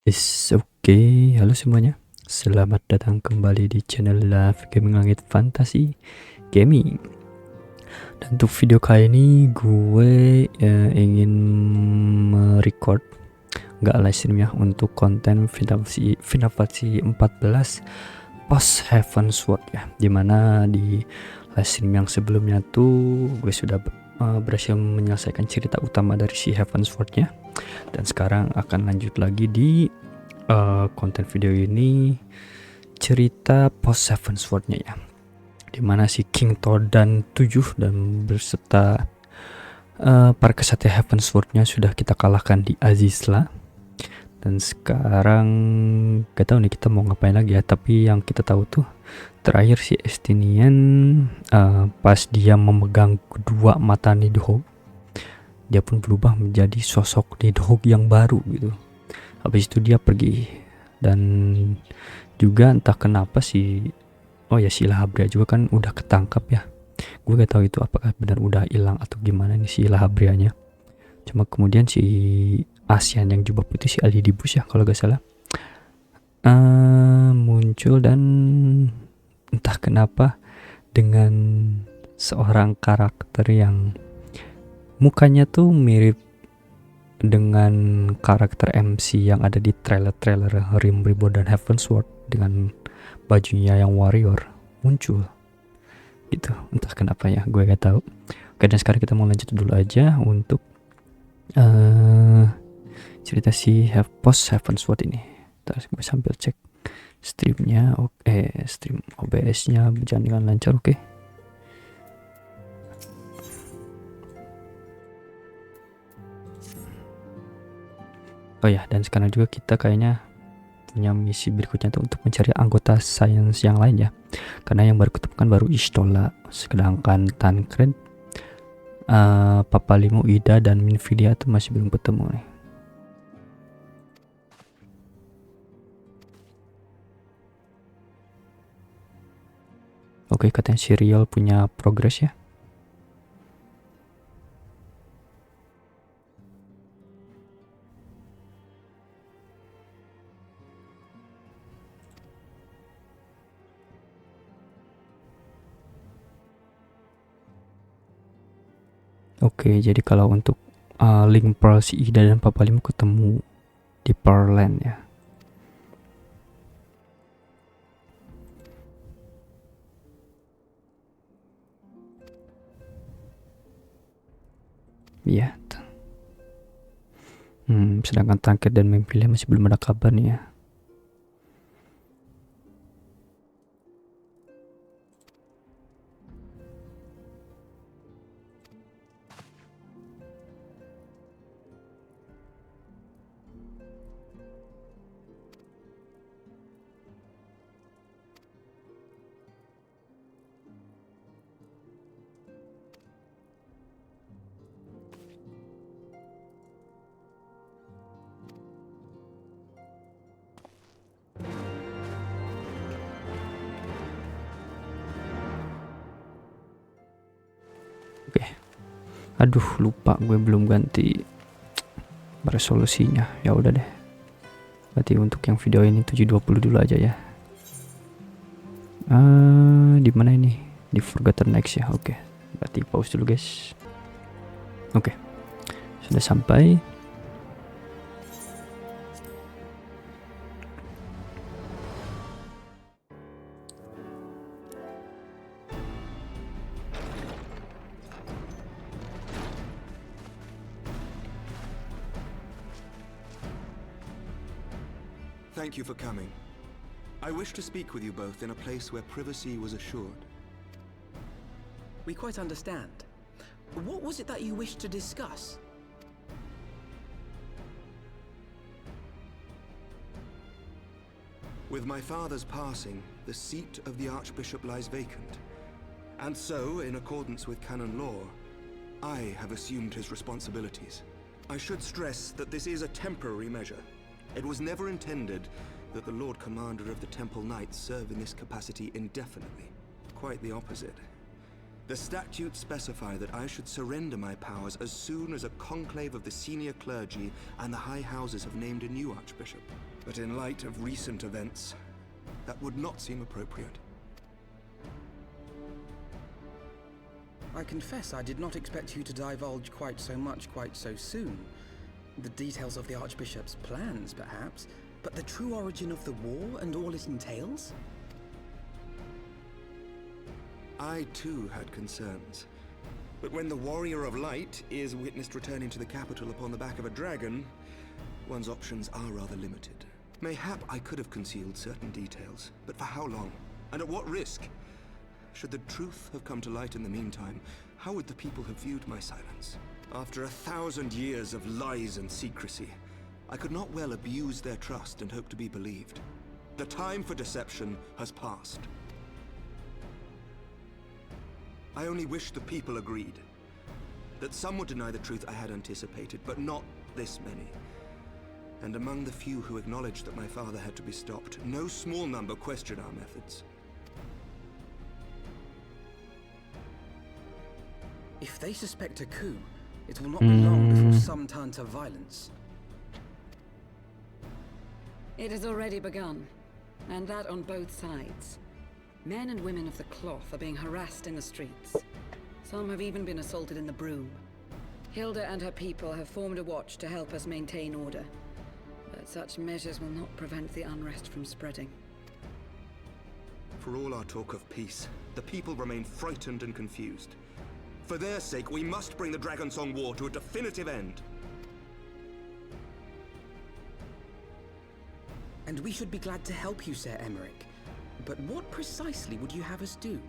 Halo semuanya. Selamat datang kembali di channel Live Gaming Langit Fantasi Gaming. Dan untuk video kali ini gue ingin merecord, nggak live stream ya, untuk konten Final Fantasy 14 post Heavensward ya. Dimana di live stream yang sebelumnya tuh gue sudah berhasil menyelesaikan cerita utama dari si Heavensward-nya. Dan sekarang akan lanjut lagi di konten video ini, cerita post Heavensward-nya ya, dimana si King Tordan 7 dan berserta para kesatria Heavensward-nya sudah kita kalahkan di Azizla. Dan sekarang gak tahu nih kita mau ngapain lagi ya, tapi yang kita tahu tuh terakhir si Estinian pas dia memegang kedua mata Nidhogg, dia pun berubah menjadi sosok Nidhogg yang baru gitu. Habis itu dia pergi, dan juga entah kenapa si Lahabria juga kan udah ketangkap ya. Gue gak tahu itu apakah benar udah hilang atau gimana nih si Lahabrianya. Cuma kemudian si Asian yang jubah putih, si Alidibus ya kalau gak salah, muncul, dan entah kenapa dengan seorang karakter yang mukanya tuh mirip dengan karakter MC yang ada di trailer-trailer Rim Reborn dan Heavensward dengan bajunya yang warrior muncul gitu. Entah kenapa ya, gue gak tahu. Oke, dan sekarang kita mau lanjut dulu aja untuk cerita si post Heavensward ini. Terus gue sambil cek streamnya, stream OBS-nya berjalan dengan lancar. Oke. Oh ya, dan sekarang juga kita kayaknya punya misi berikutnya tuh untuk mencari anggota sains yang lain ya. Karena yang baru ketemukan baru Ishtola, sedangkan Tancred, Papalimu, Ida, dan Minfilia tuh masih belum ketemu nih. Oke, katanya Serial punya progres ya. Oke, jadi kalau untuk link Pearl, si Ida dan Papalimu ketemu di Pearland ya. Iya. Sedangkan Tancred dan Minfilia masih belum ada kabar nih ya. Oke. Aduh, lupa gue belum ganti resolusinya. Ya udah deh. Berarti untuk yang video ini 720 dulu aja ya. Di mana ini? Di Forgotten Next ya. Oke. Berarti pause dulu guys. Oke. Sudah sampai. Thank you for coming. I wish to speak with you both in a place where privacy was assured. We quite understand. What was it that you wished to discuss? With my father's passing, the seat of the Archbishop lies vacant. And so, in accordance with canon law, I have assumed his responsibilities. I should stress that this is a temporary measure. It was never intended that the Lord Commander of the Temple Knights serve in this capacity indefinitely. Quite the opposite. The statutes specify that I should surrender my powers as soon as a conclave of the senior clergy and the high houses have named a new archbishop. But in light of recent events, that would not seem appropriate. I confess I did not expect you to divulge quite so much quite so soon. The details of the Archbishop's plans, perhaps, but the true origin of the war and all it entails? I too had concerns. But when the Warrior of Light is witnessed returning to the capital upon the back of a dragon, one's options are rather limited. Mayhap I could have concealed certain details, but for how long? And at what risk? Should the truth have come to light in the meantime, how would the people have viewed my silence? After 1,000 years of lies and secrecy, I could not well abuse their trust and hope to be believed. The time for deception has passed. I only wish the people agreed. That some would deny the truth I had anticipated, but not this many. And among the few who acknowledged that my father had to be stopped, no small number questioned our methods. If they suspect a coup, it will not be long before some turn to violence. It has already begun, and that on both sides. Men and women of the cloth are being harassed in the streets. Some have even been assaulted in the Broom. Hilda and her people have formed a watch to help us maintain order. But such measures will not prevent the unrest from spreading. For all our talk of peace, the people remain frightened and confused. For their sake, we must bring the Dragonsong War to a definitive end. And we should be glad to help you, Sir Emmerich. But what precisely would you have us do?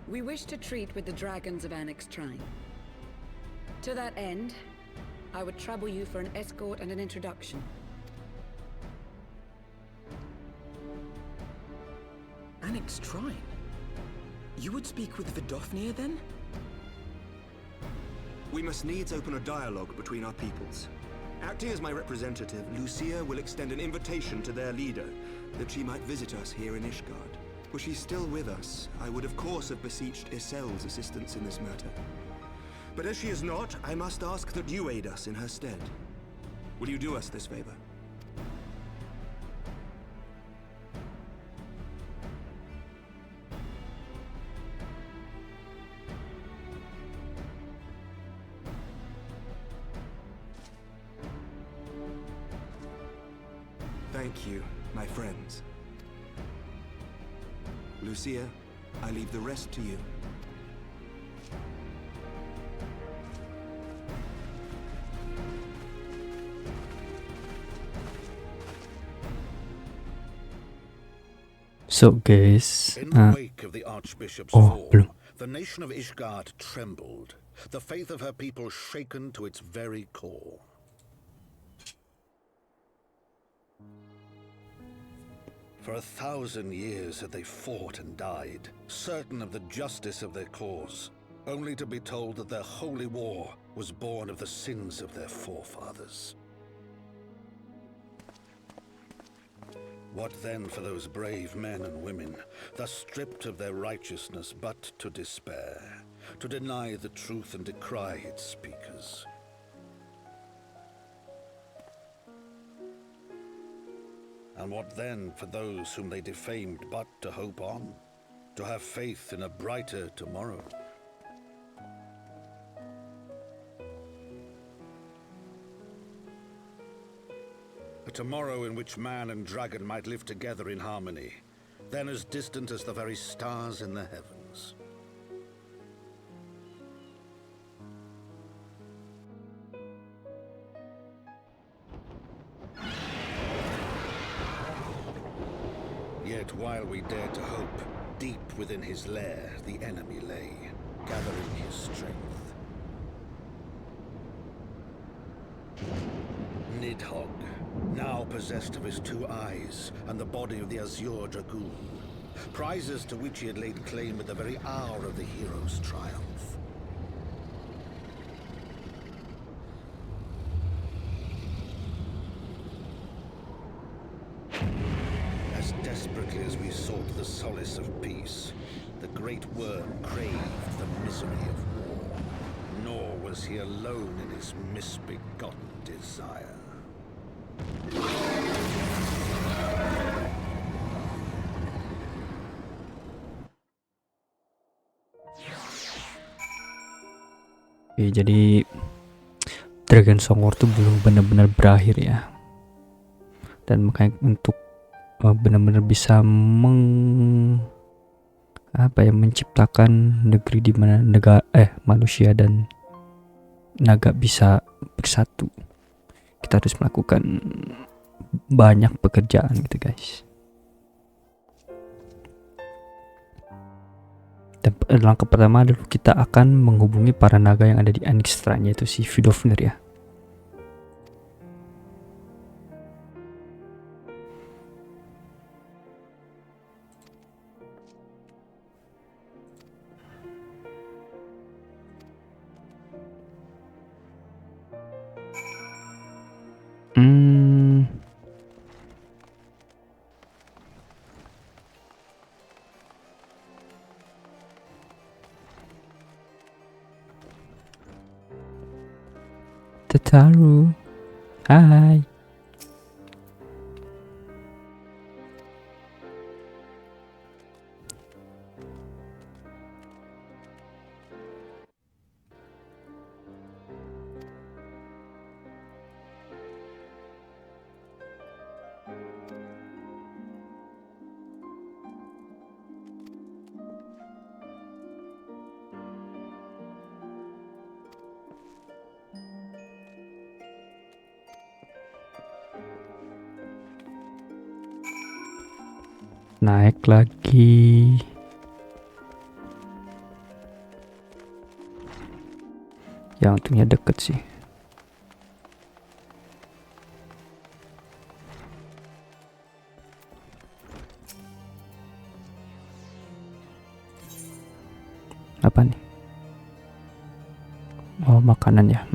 We wish to treat with the dragons of Annex Trine. To that end, I would trouble you for an escort and an introduction. Annex Trine? You would speak with Vidofnir then? We must needs open a dialogue between our peoples. Acting as my representative, Lucia will extend an invitation to their leader, that she might visit us here in Ishgard. Were she still with us, I would of course have beseeched Isel's assistance in this matter. But as she is not, I must ask that you aid us in her stead. Will you do us this favor? Thank you, my friends. Lucia, I leave the rest to you. So guys, In the wake of the Archbishop's fall, belum. the nation of Ishgard trembled, the faith of her people shaken to its very core. For 1,000 years had they fought and died, certain of the justice of their cause, only to be told that their holy war was born of the sins of their forefathers. What then for those brave men and women, thus stripped of their righteousness but to despair, to deny the truth and decry its speakers? And what then for those whom they defamed but to hope on, to have faith in a brighter tomorrow? A tomorrow in which man and dragon might live together in harmony, then as distant as the very stars in the heavens. Yet while we dared to hope, deep within his lair the enemy lay, gathering his strength. Nidhogg, now possessed of his 2 eyes and the body of the Azure Dragoon, prizes to which he had laid claim at the very hour of the hero's triumph. As desperately as we sought the solace of peace, the great worm craved the misery of war. was he alone in his misbegotten desire. Oke, jadi Dragon Song War tuh belum benar-benar berakhir ya. Dan makanya untuk benar-benar bisa menciptakan negeri di mana manusia dan naga bisa bersatu, kita harus melakukan banyak pekerjaan gitu guys. Dan langkah pertama adalah kita akan menghubungi para naga yang ada di Ishgard, yaitu si Vidofnir ya. Tataru, hai. Naik lagi. Ya untungnya deket sih. Apa nih? Oh, makanan ya.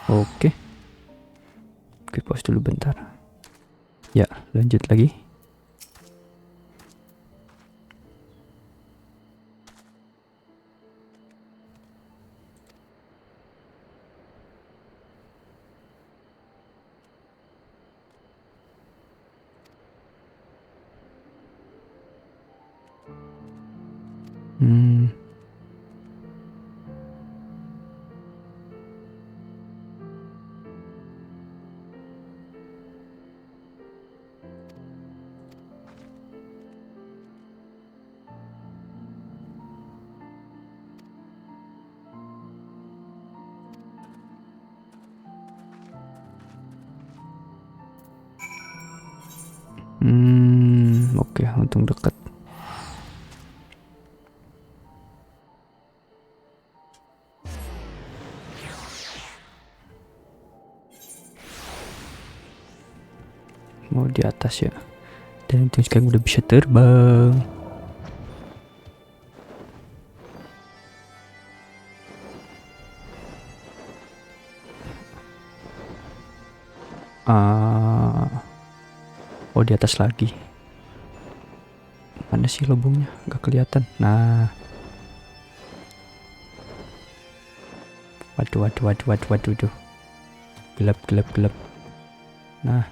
Oke. Oke, pause dulu bentar. Ya, lanjut lagi. Oke, untung dekat. Mau di atas ya. Dan itu sekarang udah bisa terbang. Oh, di atas lagi. Mana sih lubungnya? Gak kelihatan. Nah. Waduh. Gelap. Nah.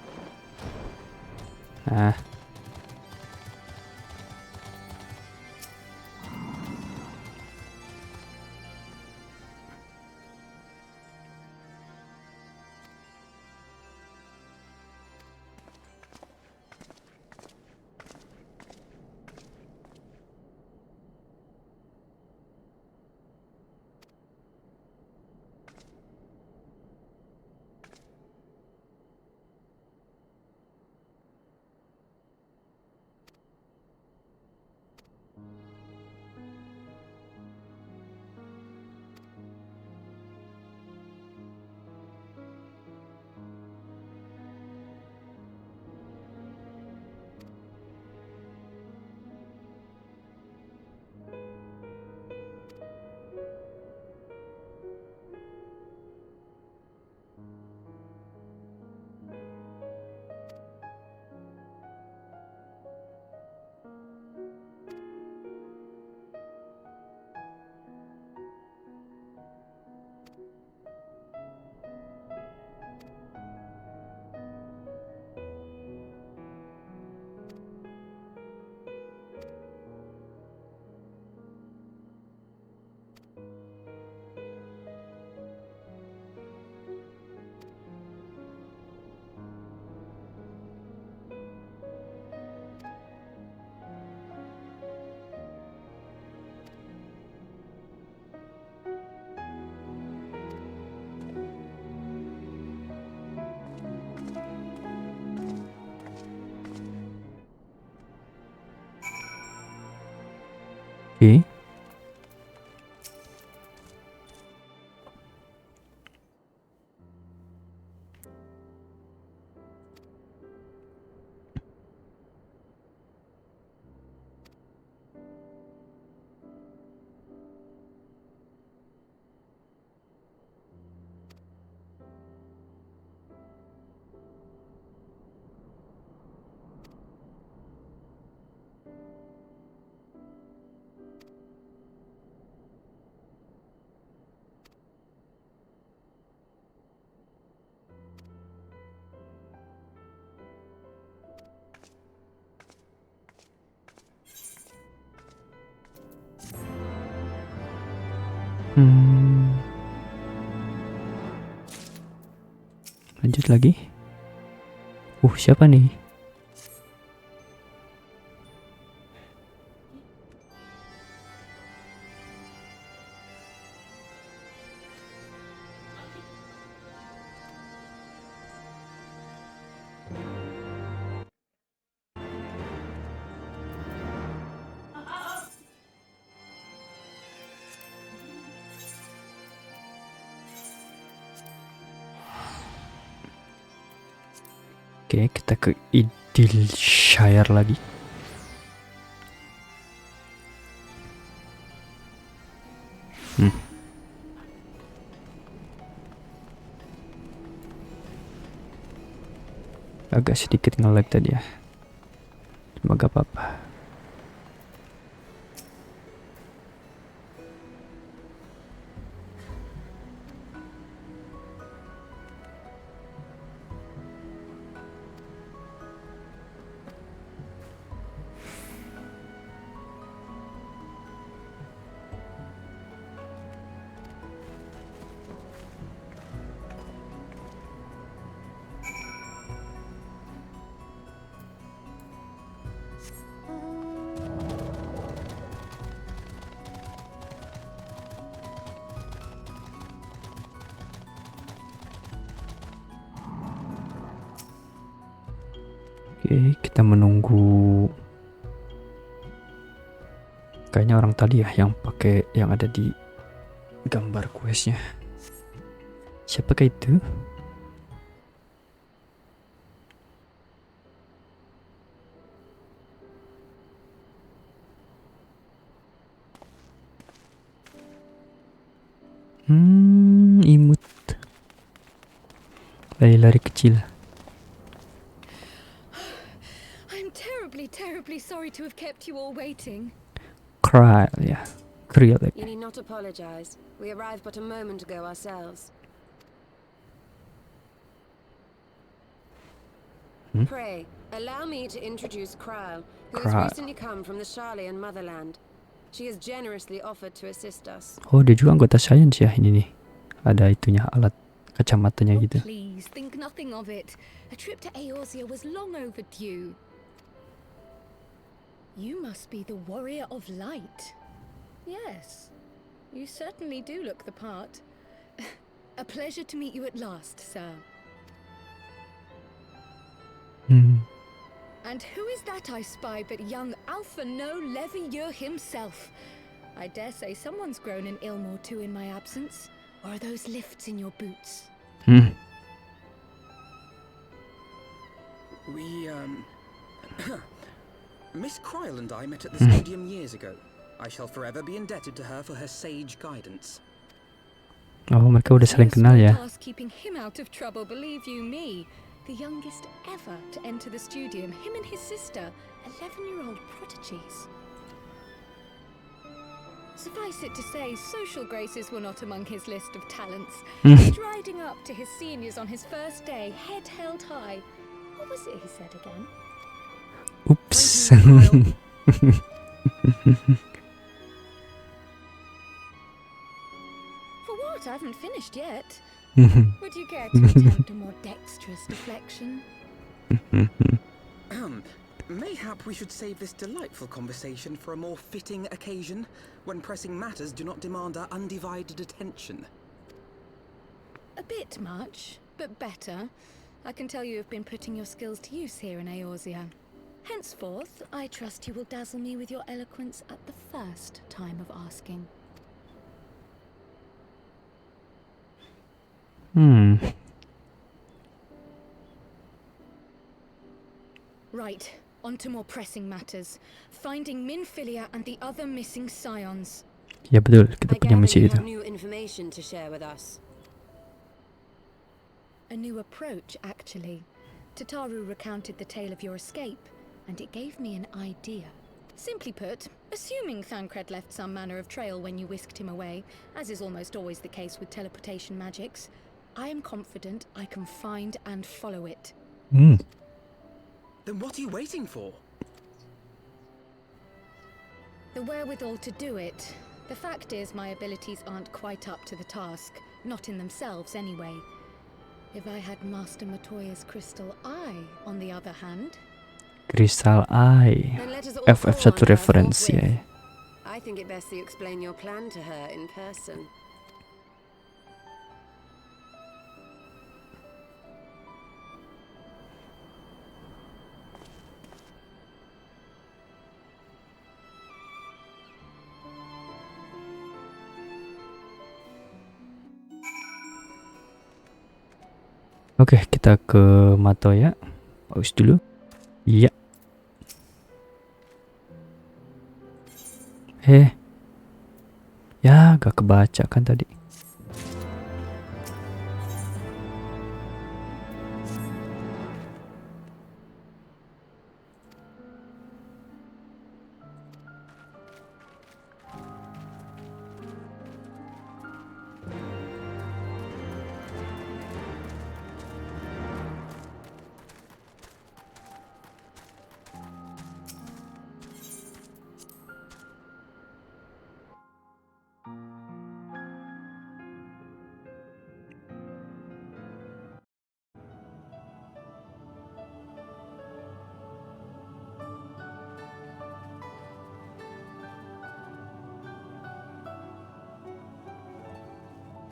Lanjut lagi. Siapa nih? Oke, kita ke Idilshire lagi. Agak sedikit nge-lag tadi ya. Cuma gak apa-apa. Oke, kita menunggu. Kayaknya orang tadi ya yang pakai yang ada di gambar questnya. Siapakah itu? Imut. Lari-lari kecil. Terribly sorry to have kept you all waiting. Cry, ya. Krill. You need not apologize. We arrived but a moment ago ourselves. Pray, allow me to introduce Kryle, who has recently come from the Sharlayan motherland. She has generously offered to assist us. Oh, dia juga anggota Science ya ini nih. Ada itunya, alat kacamatanya gitu. Please, think nothing of it. A trip to Eorzea was long overdue. You must be the Warrior of Light. Yes, you certainly do look the part. A pleasure to meet you at last, sir. And who is that I spy but young Alpha No Levieur himself? I dare say someone's grown an ilm or two in my absence. Or are those lifts in your boots? Miss Kryle and I met at the stadium years ago. I shall forever be indebted to her for her sage guidance. Oh, mereka udah saling kenal ya. Keeping him out of trouble, believe you me. The youngest ever to enter the studium, him and his sister, 11-year-old prodigies. Suffice it to say, social graces were not among his list of talents. Striding up to his seniors on his first day, head held high. What was it he said again? Oops. For what? I haven't finished yet. Would you care to attempt a more dexterous deflection? Mayhap we should save this delightful conversation for a more fitting occasion, when pressing matters do not demand our undivided attention. A bit much, but better. I can tell you have been putting your skills to use here in Eorzea. Henceforth, I trust you will dazzle me with your eloquence at the first time of asking. Right, on to more pressing matters. Finding Minfilia and the other missing scions. Ya betul, kita punya misi itu. New information to share with us. A new approach, actually. Tataru recounted the tale of your escape, and it gave me an idea. Simply put, assuming Thancred left some manner of trail when you whisked him away, as is almost always the case with teleportation magics, I am confident I can find and follow it. Then what are you waiting for? The wherewithal to do it, The fact is, my abilities aren't quite up to the task. Not in themselves, anyway. If I had Master Matoya's crystal eye, on the other hand... Crystal Eye. Then let us all FF1 call on her referensi ya. forthwith. I think it best that you explain your plan to her in person. Oke, kita ke Matoya. Pause dulu. Iya. Ya, gak kebaca kan tadi.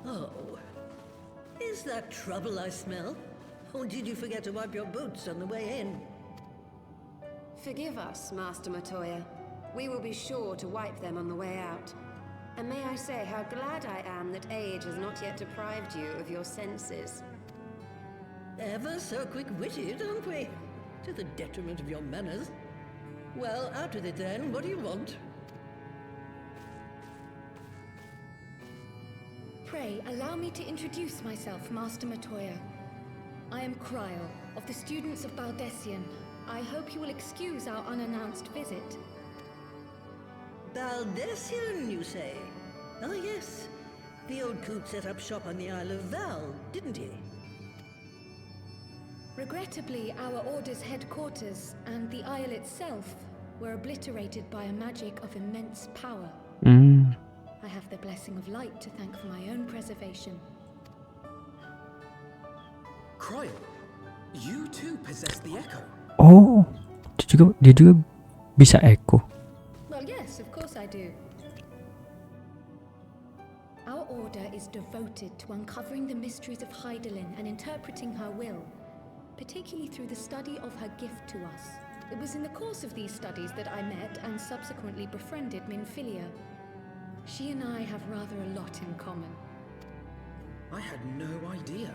Oh, is that trouble I smell? Or did you forget to wipe your boots on the way in? Forgive us, Master Matoya. We will be sure to wipe them on the way out. And may I say how glad I am that age has not yet deprived you of your senses. Ever so quick-witted, aren't we? To the detriment of your manners. Well, out with it then. What do you want? Pray, allow me to introduce myself, Master Matoya. I am Cryle, of the students of Baldessian. I hope you will excuse our unannounced visit. Baldessian, you say? Oh, yes. The old coot set up shop on the Isle of Val, didn't he? Regrettably, our order's headquarters and the isle itself were obliterated by a magic of immense power. I have the blessing of light to thank for my own preservation. Cryle, you too possess the echo. Oh, dia juga bisa echo. Well, yes, of course I do. Our order is devoted to uncovering the mysteries of Hydaelyn and interpreting her will, particularly through the study of her gift to us. It was in the course of these studies that I met and subsequently befriended Minfilia. She and I have rather a lot in common. I had no idea.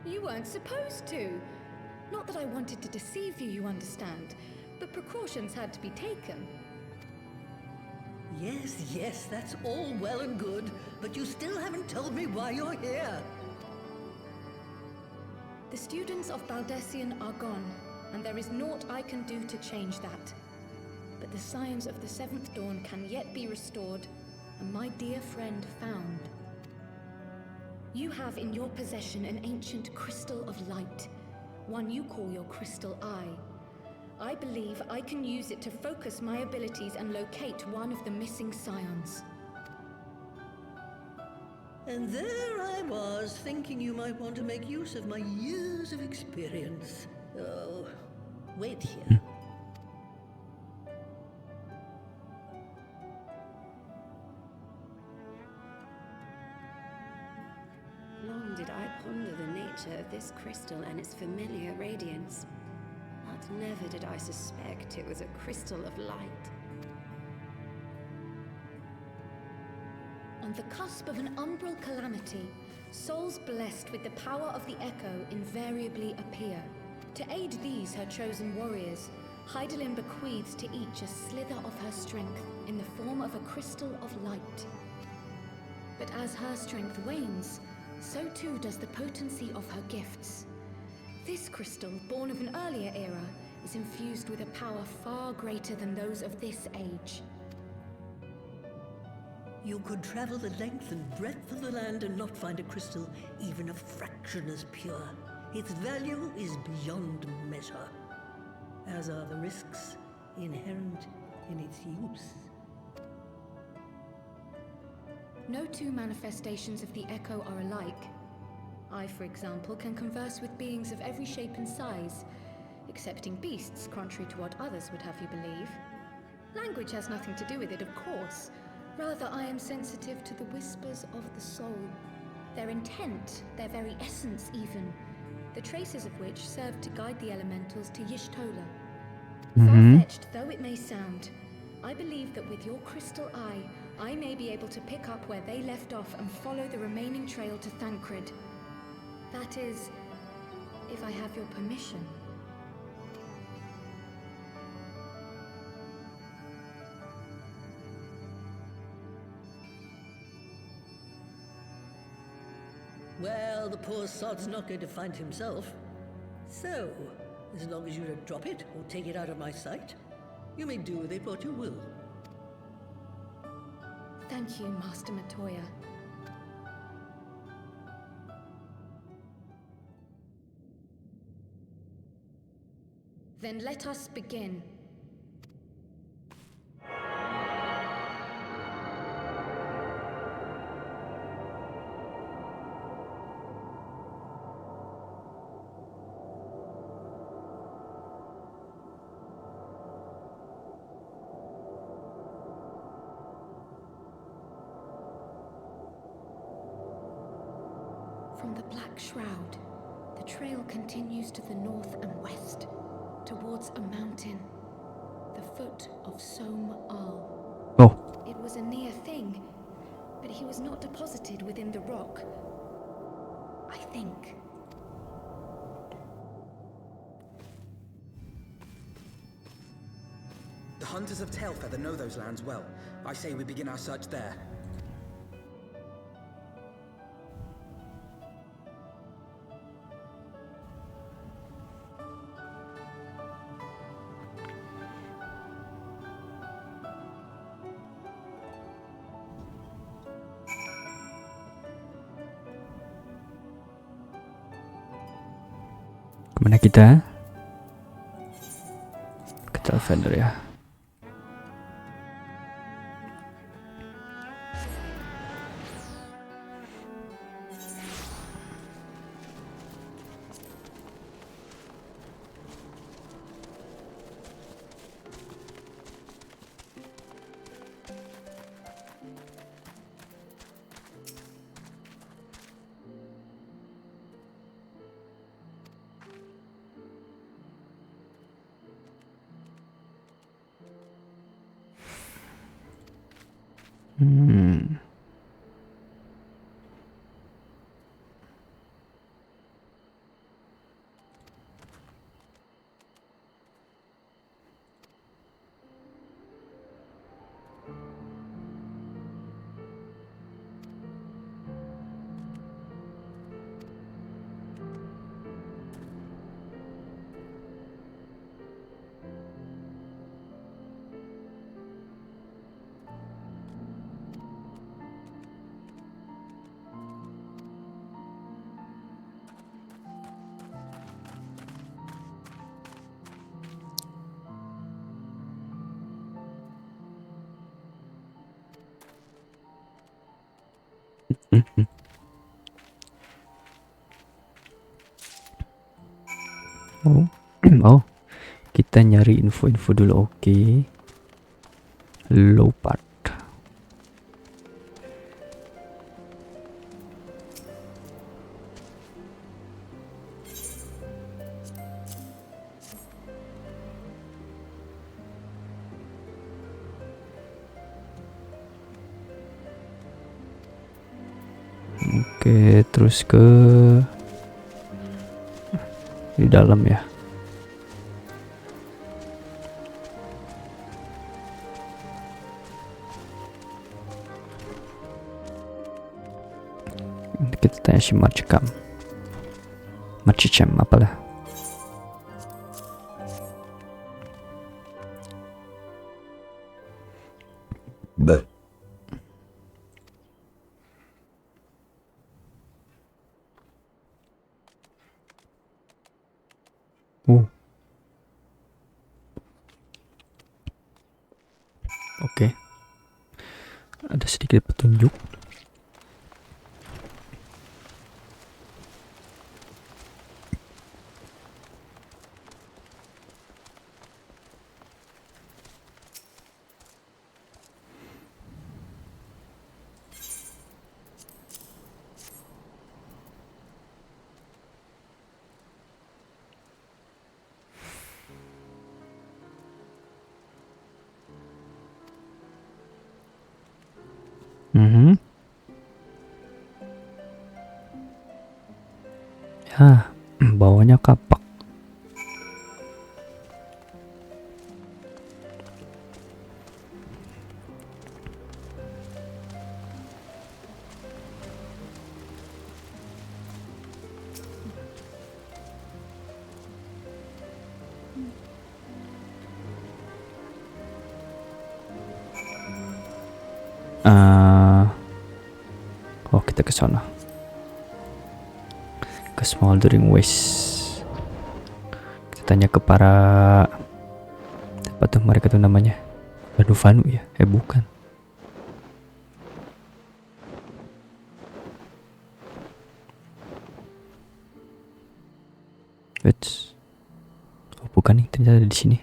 You weren't supposed to. Not that I wanted to deceive you, you understand, but precautions had to be taken. Yes, that's all well and good, but you still haven't told me why you're here. The students of Baldessian are gone, and there is naught I can do to change that. But the signs of the seventh dawn can yet be restored, and my dear friend found. You have in your possession an ancient crystal of light, one you call your crystal eye. I believe I can use it to focus my abilities and locate one of the missing scions. And there I was, thinking you might want to make use of my years of experience. Oh, wait here. Long did I ponder the nature of this crystal and its familiar radiance, but never did I suspect it was a crystal of light. On the cusp of an umbral calamity, souls blessed with the power of the Echo invariably appear. To aid these, her chosen warriors, Hydaelyn bequeaths to each a slither of her strength in the form of a crystal of light. But as her strength wanes, so too does the potency of her gifts. This crystal, born of an earlier era, is infused with a power far greater than those of this age. You could travel the length and breadth of the land and not find a crystal even a fraction as pure. Its value is beyond measure, as are the risks inherent in its use. No two manifestations of the Echo are alike. I, for example, can converse with beings of every shape and size, excepting beasts, contrary to what others would have you believe. Language has nothing to do with it, of course. Rather, I am sensitive to the whispers of the soul. Their intent, their very essence even, the traces of which serve to guide the elementals to Y'shtola. Far-fetched though it may sound, I believe that with your crystal eye, I may be able to pick up where they left off and follow the remaining trail to Thancred. That is, if I have your permission. Well, the poor sod's not going to find himself. So, as long as you don't drop it or take it out of my sight, you may do with it what you will. Thank you, Master Matoya. Then let us begin. From the Black Shroud, the trail continues to the north and west, towards a mountain, the foot of Som Al. Oh, It was a near thing, but he was not deposited within the rock. I think. The hunters of Tailfeather know those lands well. I say we begin our search there. kemana kita? Ke Tailfeather ya. Oh, oh, kita nyari info-info dulu, oke. Lopard. Oke, terus ke di dalam ya. Kita tanya si Marcicam apalah. Oke. Ada sedikit petunjuk. Ya, bawahnya kapak. Oh, kita ke sana. Ke Smoldering Waste. Kita tanya ke para apa tuh mereka tuh namanya? Vanu ya? Bukan. Oh, bukan nih, ternyata ada di sini.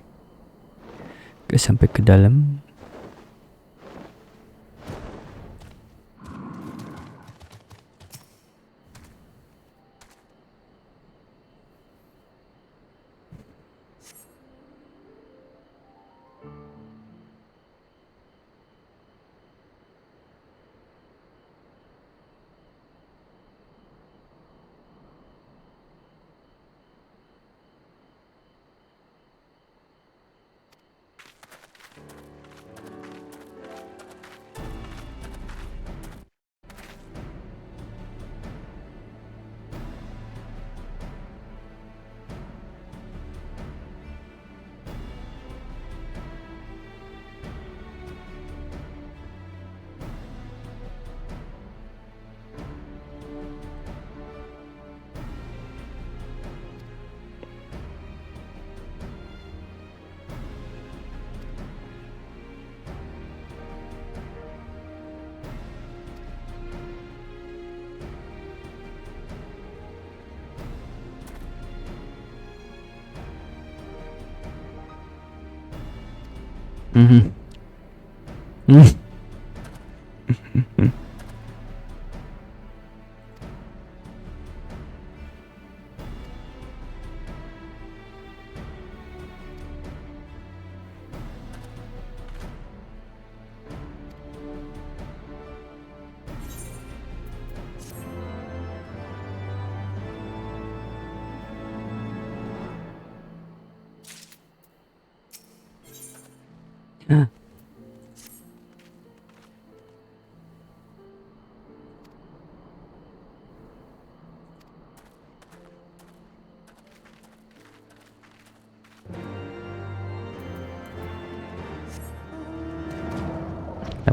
Oke, sampai ke dalam.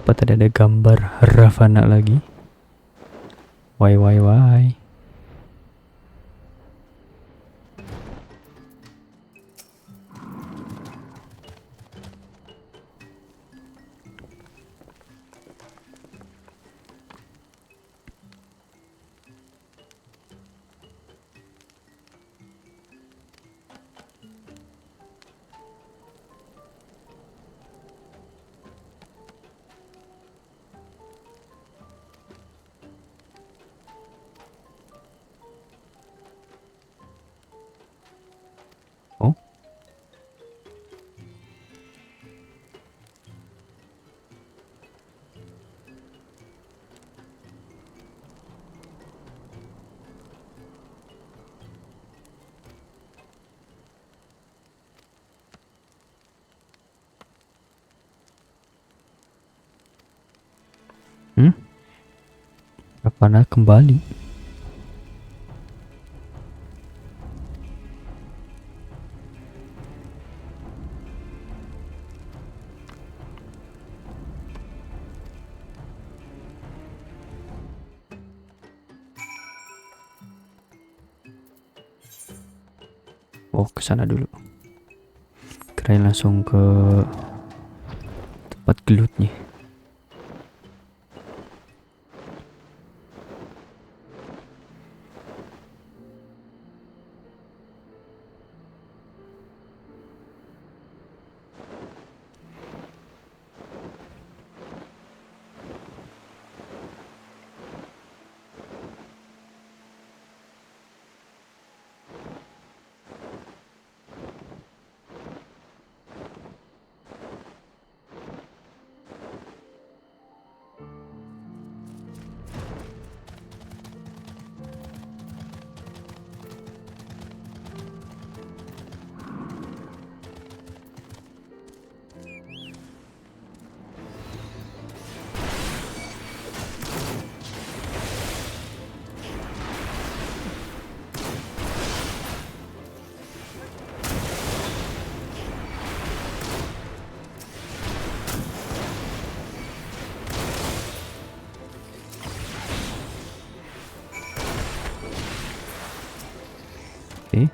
Apa tadi ada gambar Ravana lagi? Why? Oh, Ravana kembali. Oh, ke sana dulu. Kirain langsung ke tempat gelutnya. Oke.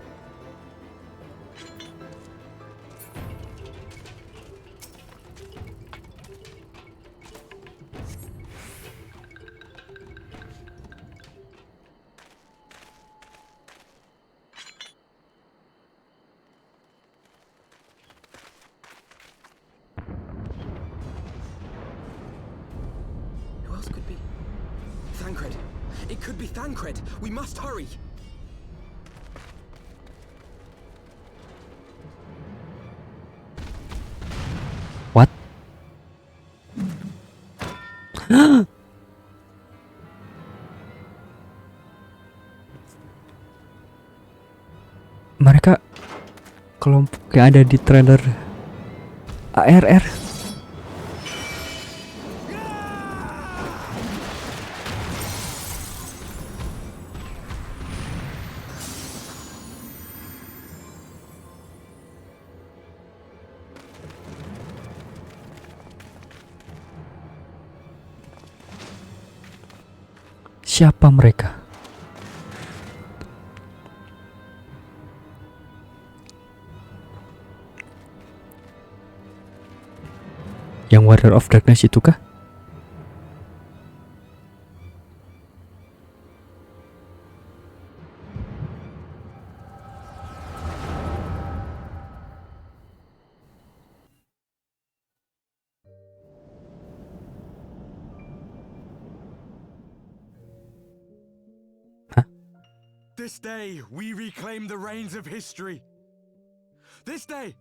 Who else could be? Thancred. It could be Thancred. We must hurry. What? Mereka kelompok yang ada di trailer ARR. Siapa mereka? Yang Warrior of Darkness itu kah? This day, we reclaim the reins of history. This day,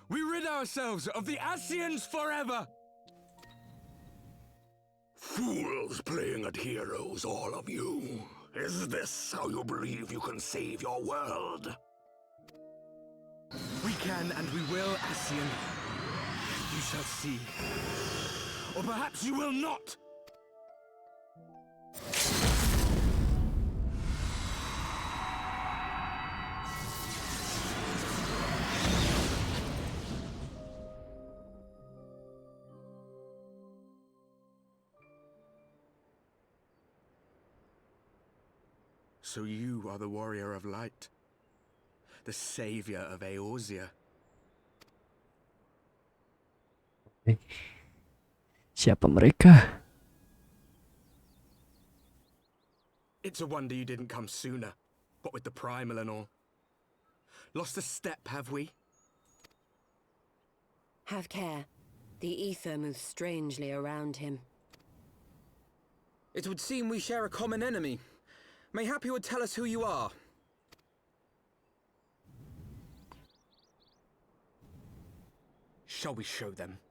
we rid ourselves of the Asians forever. Fools playing at heroes, all of you. Is this how you believe you can save your world? We can and we will, Asian. You shall see. Or perhaps you will not. So you are the warrior of light, the savior of Eorzea. Siapa mereka? It's a wonder you didn't come sooner, what with the primal and all. Lost a step, have we? Have care. The ether moves strangely around him. It would seem we share a common enemy. Mayhap you would tell us who you are. Shall we show them?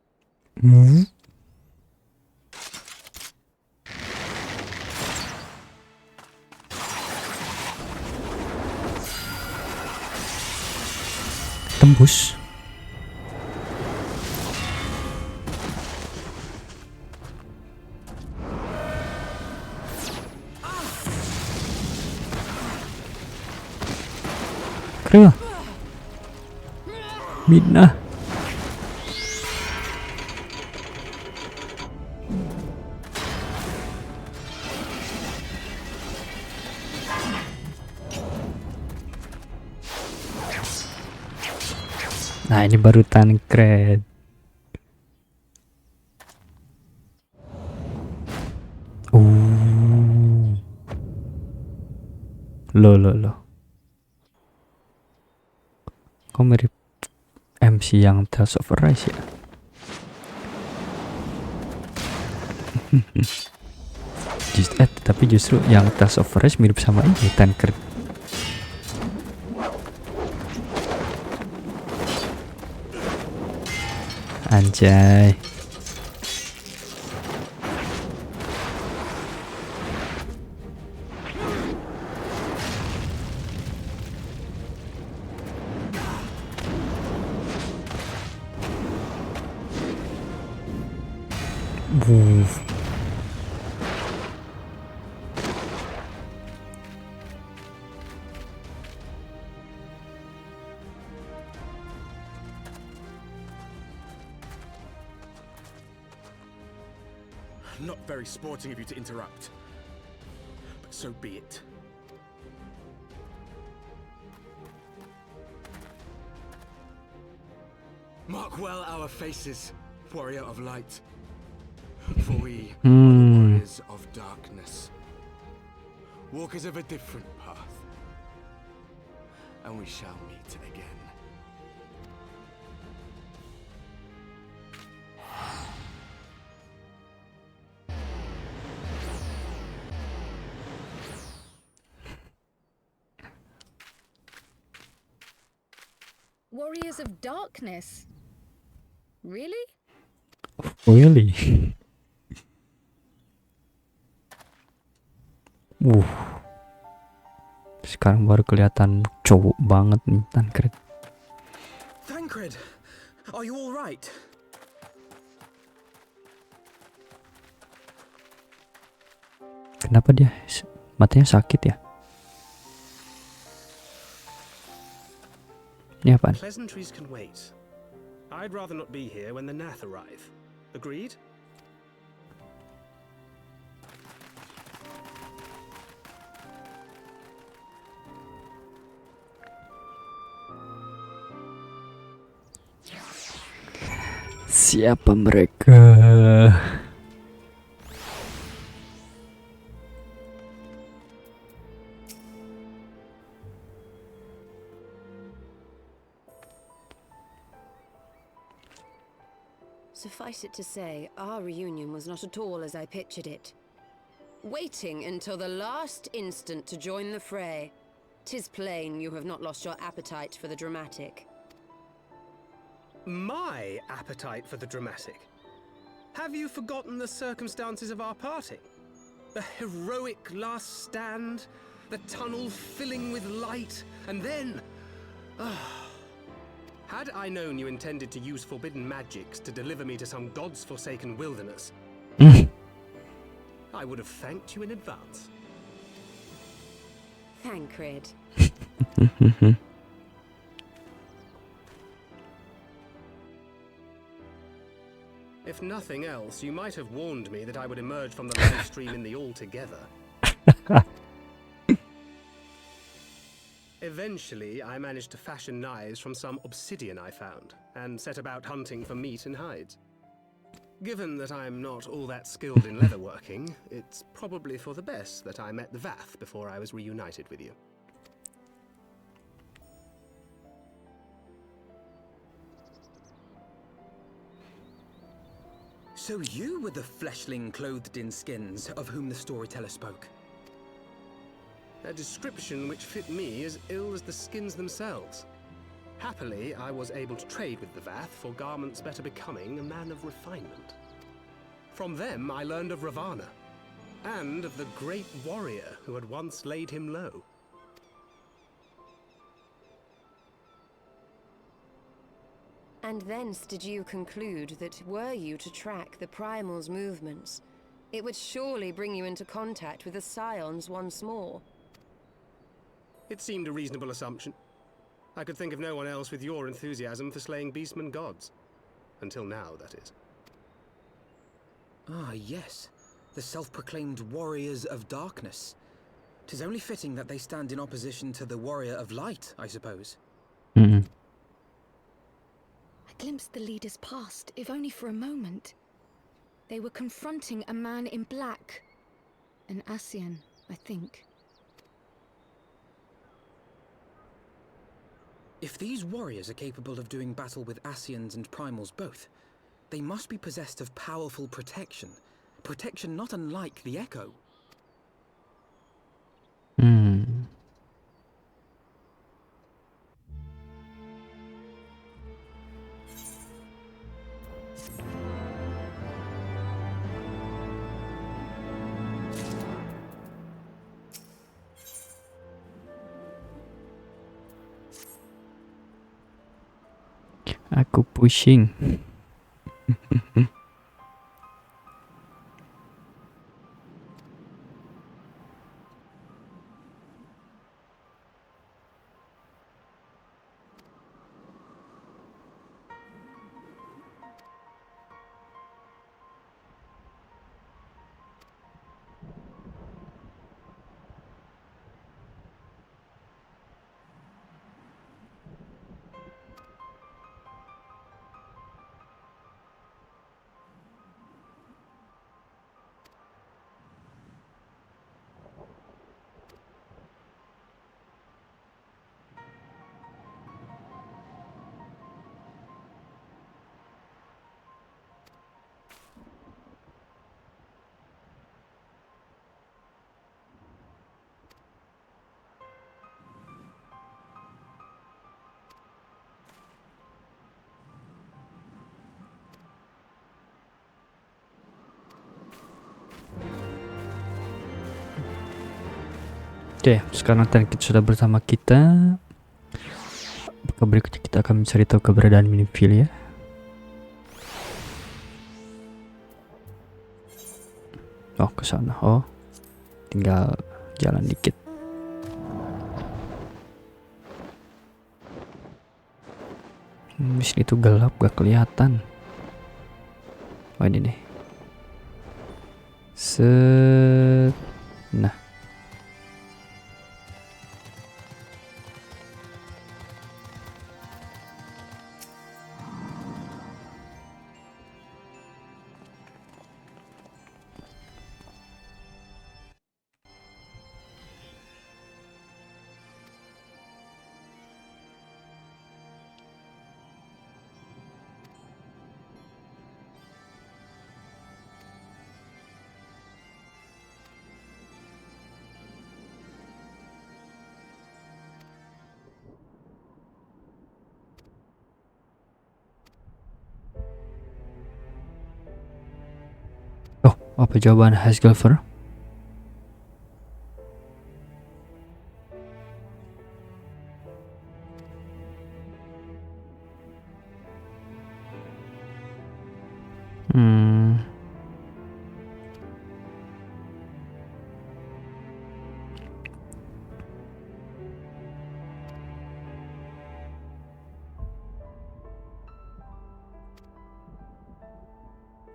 Tembus. Keren. Mina. Nah, ini baru Thancred. Loh. Kok mirip MC yang Tales of Arise ya? Tapi justru yang Tales of Arise mirip sama ini Thancred. Anjay. Not very sporting of you to interrupt, but so be it. Mark well our faces, warrior of light. For we are the warriors of darkness. Walkers of a different path. And we shall meet again. Warriors of Darkness? Really? Really? Sekarang baru kelihatan cowok banget nih Tancred. Tancred, are you all right? Kenapa dia matanya sakit ya? Ini apaan? Pleasantries can wait. I'd rather not be here when the Nath arrive. Agreed? Siapa mereka? Suffice it to say, our reunion was not at all as I pictured it. Waiting until the last instant to join the fray. 'Tis plain you have not lost your appetite for the dramatic. My appetite for the dramatic? Have you forgotten the circumstances of our parting? The heroic last stand, the tunnel filling with light, and then... Had I known you intended to use forbidden magics to deliver me to some god's forsaken wilderness, I would have thanked you in advance. Tancred. If nothing else, you might have warned me that I would emerge from the live stream in the altogether. Eventually, I managed to fashion knives from some obsidian I found, and set about hunting for meat and hides. Given that I'm not all that skilled in leatherworking, it's probably for the best that I met the Vath before I was reunited with you. So you were the fleshling clothed in skins of whom the storyteller spoke? A description which fit me as ill as the skins themselves. Happily, I was able to trade with the Vath for garments better becoming a man of refinement. From them, I learned of Ravana, and of the great warrior who had once laid him low. And thence did you conclude that were you to track the Primal's movements, it would surely bring you into contact with the Scions once more? It seemed a reasonable assumption. I could think of no one else with your enthusiasm for slaying beastmen gods. Until now, that is. Ah, yes. The self-proclaimed Warriors of Darkness. 'Tis only fitting that they stand in opposition to the Warrior of Light, I suppose. I glimpsed the leaders past, if only for a moment. They were confronting a man in black. An Ascian, I think. If these warriors are capable of doing battle with Ascians and Primals both, they must be possessed of powerful protection. Protection not unlike the Echo. Aku pusing. Oke, sekarang Tankit sudah bersama kita. Berikutnya kita akan mencari tahu keberadaan Miniville ya. Oh, ke sana. Oh, tinggal jalan dikit. Di sini tuh gelap, gak kelihatan. Oh, ini nih. Nah. Oh, apa jawaban Heavensward?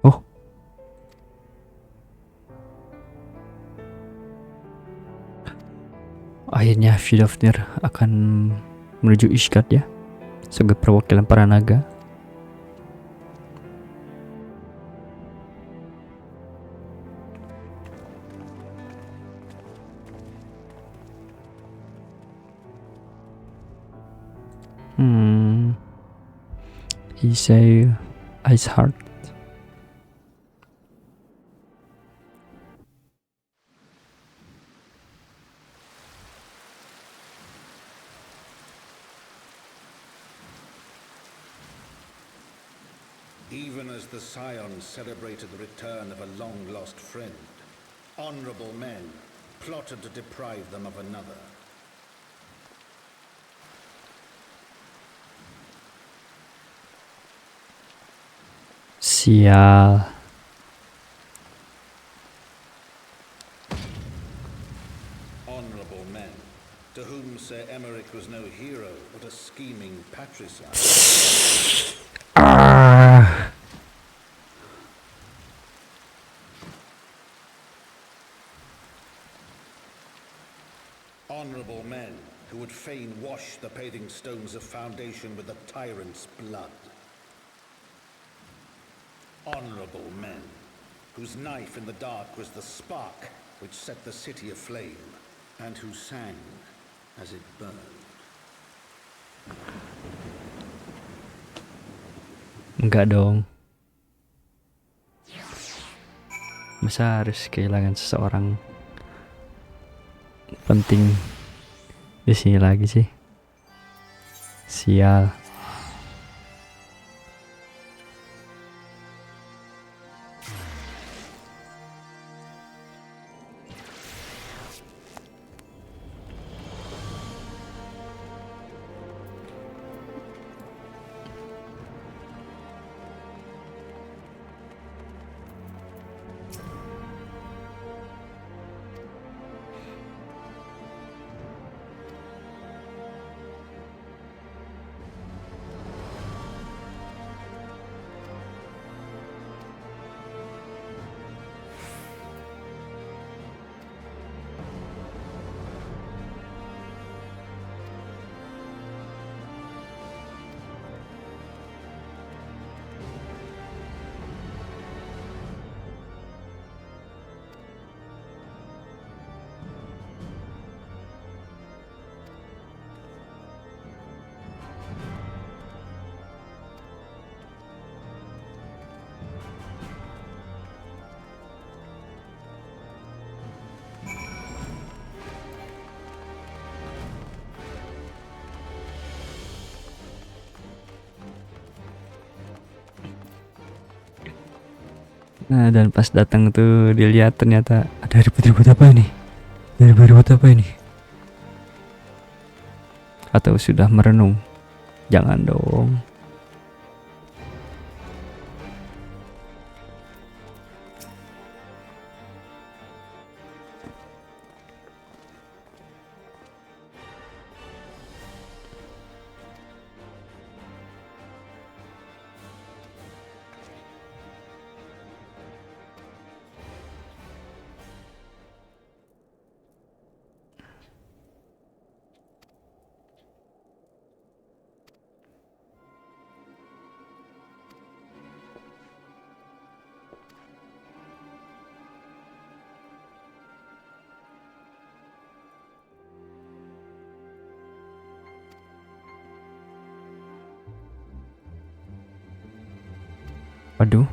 Oh. Akhirnya Vidofnir akan menuju Ishgard ya, sebagai perwakilan para naga. He say Ishgard. Even as the Scions celebrated the return of a long-lost friend, honorable men plotted to deprive them of another. Sial. Honorable men, to whom Sir Emmerich was no hero, but a scheming patricide. Honorable men who would fain wash the paving stones of foundation with the tyrant's blood. Honorable men whose knife in the dark was the spark which set the city aflame, and who sang as it burned. Enggak dong. Masa harus kehilangan seseorang penting di sini lagi sih? Sial. Nah, dan pas datang tuh dilihat ternyata ada ribut-ribut apa ini? Ada ribut-ribut apa ini? Atau sudah merenung? Jangan dong. Waduh.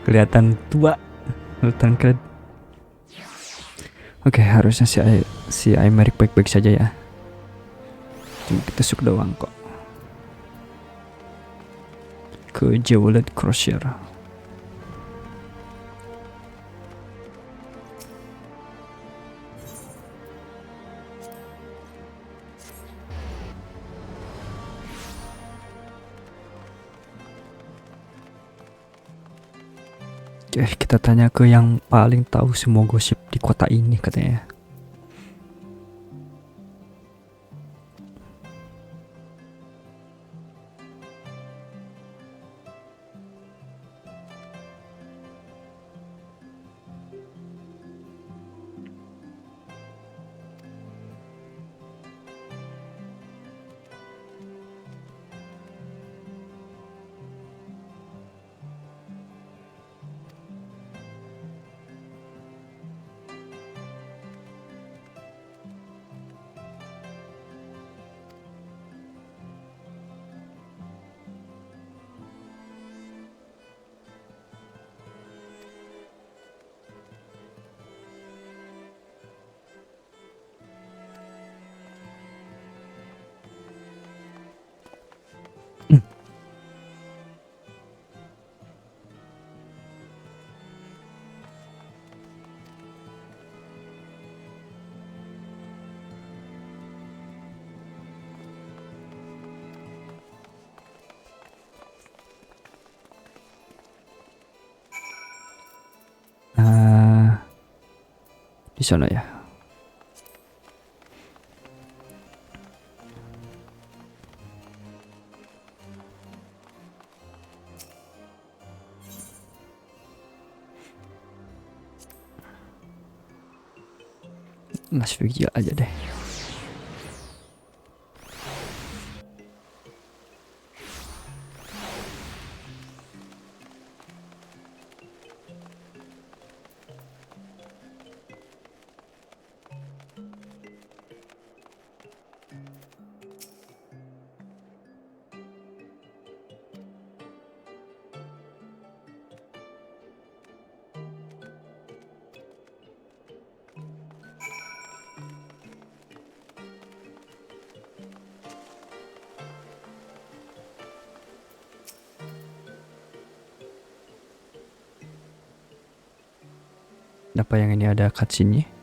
Kelihatan tua, kelihatan keren. Oke, harusnya si Aymeric baik-baik saja ya. Cuma kita suka doang kok. Ke Jeweled Crusher. Kita tanya ke yang paling tahu semua gosip di kota ini katanya. Di sana ya. Las Vegas aja deh. Apa yang ini ada cutscene-nya?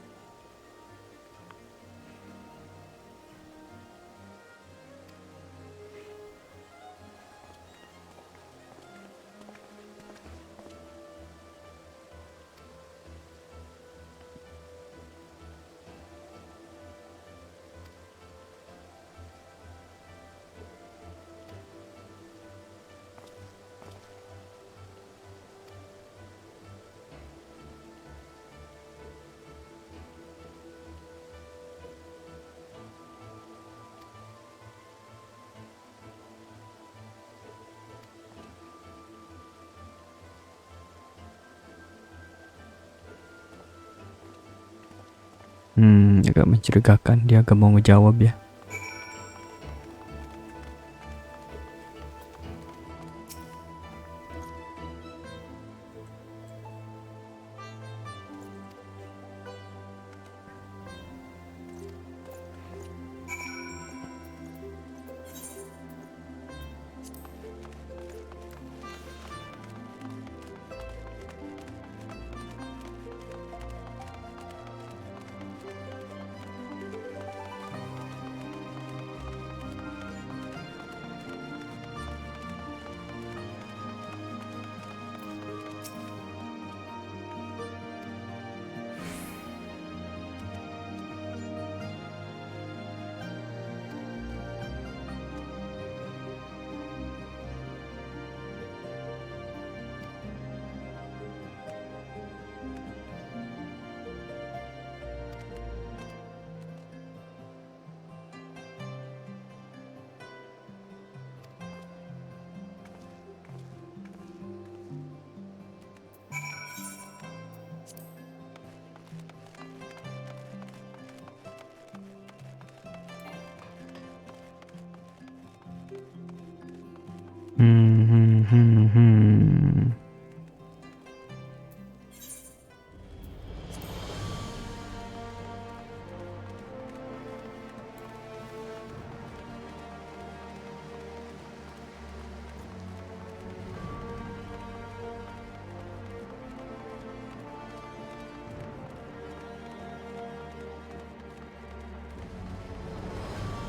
Agak mencurigakan, dia agak mau ngejawab ya.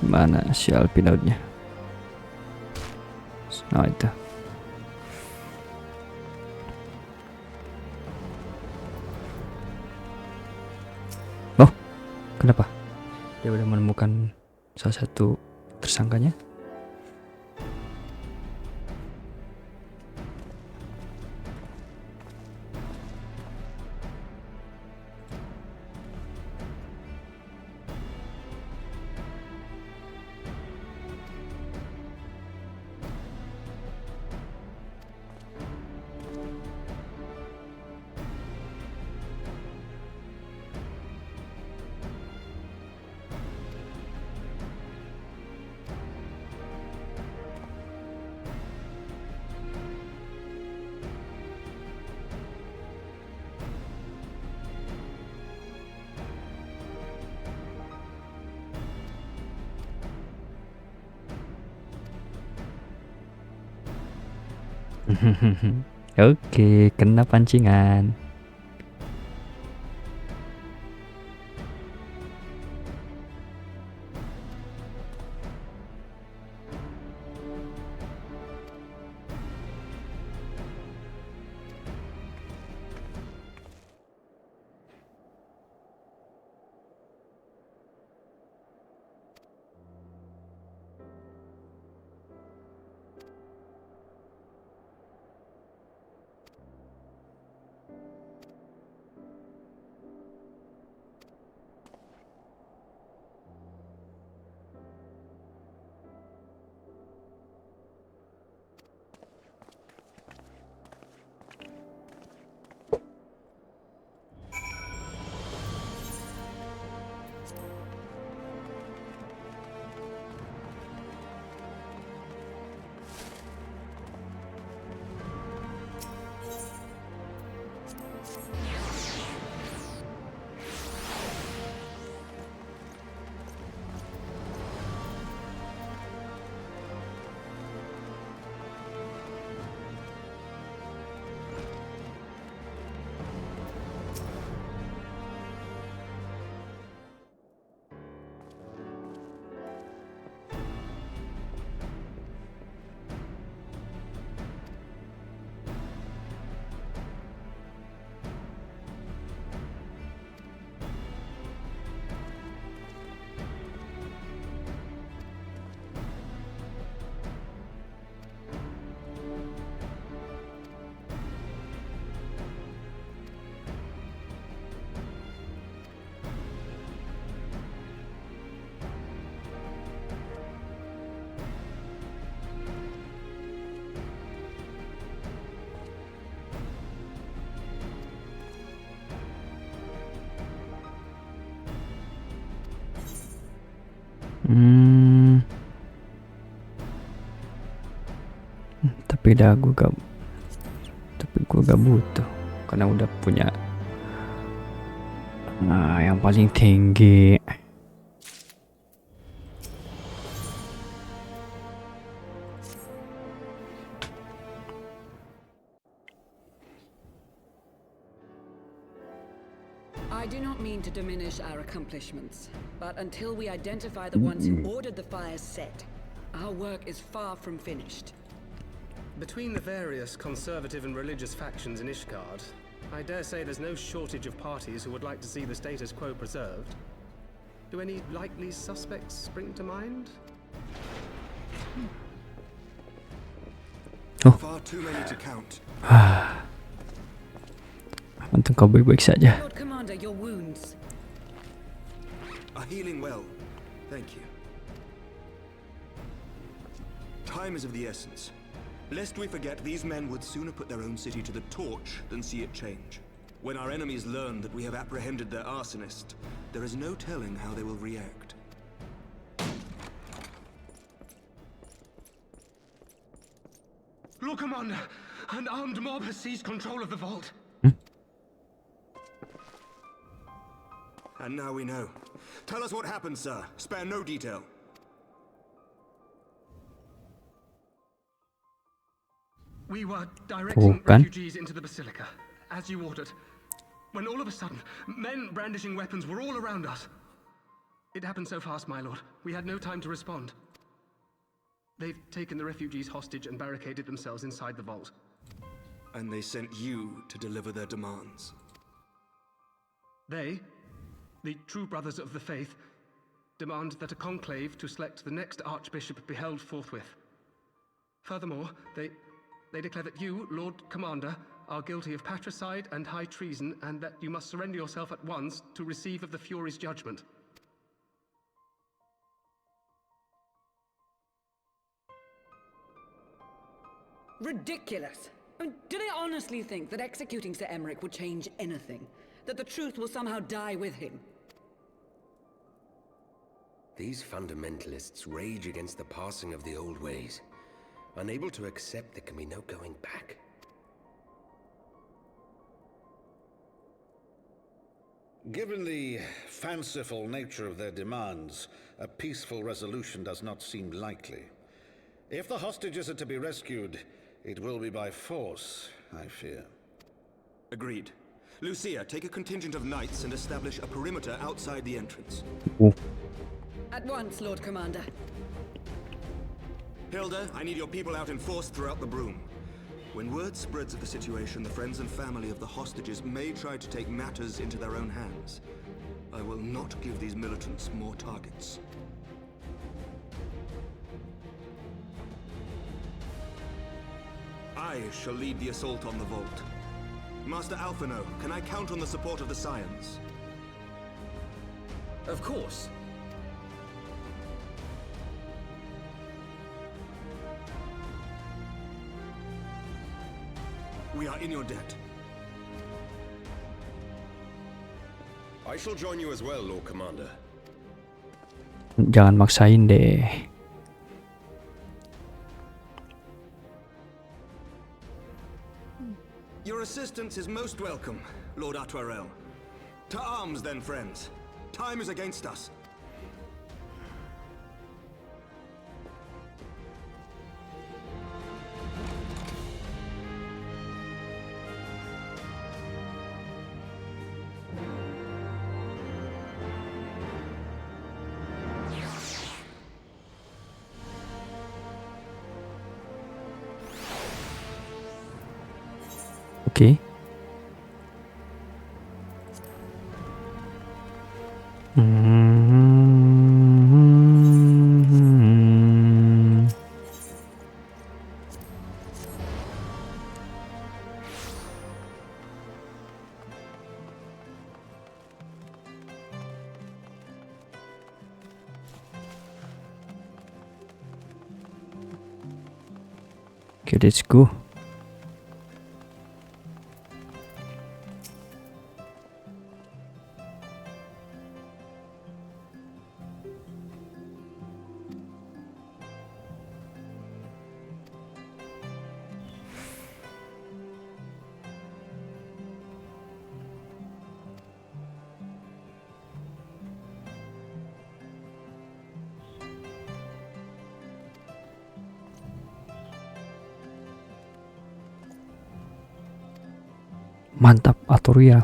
Mana si Alpinoutnya? Nah itu. Oh, kenapa? Dia udah menemukan salah satu tersangkanya? Oke, kena pancingan. Tapi gue gak butuh karena udah punya yang paling tinggi. I do not mean to diminish our accomplishments, but until we identify the ones who ordered the fires set, our work is far from finished. Between the various conservative and religious factions in Ishgard, I dare say there's no shortage of parties who would like to see the status quo preserved. Do any likely suspects spring to mind? Far too many to count. Untung kau baik-baik saja. Lord Commander, your wounds. Are healing well. Thank you. Time is of the essence. Lest we forget, these men would sooner put their own city to the torch than see it change. When our enemies learn that we have apprehended their arsonist, there is no telling how they will react. Lord Commander, an armed mob has seized control of the vault. And now we know. Tell us what happened, sir. Spare no detail. We were directing refugees into the Basilica, as you ordered, when all of a sudden, men brandishing weapons were all around us. It happened so fast, my lord. We had no time to respond. They've taken the refugees hostage and barricaded themselves inside the vault. And they sent you to deliver their demands. They, the true brothers of the faith, demand that a conclave to select the next archbishop be held forthwith. Furthermore, they declare that you, Lord Commander, are guilty of patricide and high treason, and that you must surrender yourself at once to receive of the Fury's judgment. Ridiculous! I mean, do they honestly think that executing Sir Emmerich would change anything? That the truth will somehow die with him? These fundamentalists rage against the passing of the old ways, unable to accept there can be no going back. Given the fanciful nature of their demands, a peaceful resolution does not seem likely. If the hostages are to be rescued, it will be by force, I fear. Agreed. Lucia, take a contingent of knights and establish a perimeter outside the entrance. At once, Lord Commander. Hilda, I need your people out in force throughout the Broom. When word spreads of the situation, the friends and family of the hostages may try to take matters into their own hands. I will not give these militants more targets. I shall lead the assault on the vault. Master Alphino, can I count on the support of the Scions? Of course. We are in your debt. I shall join you as well, Lord Commander. Jangan maksain deh. Your assistance is most welcome, Lord Atwarel. To arms then, friends. Time is against us. Oke. Oke, let's go. Mantap, Atoria.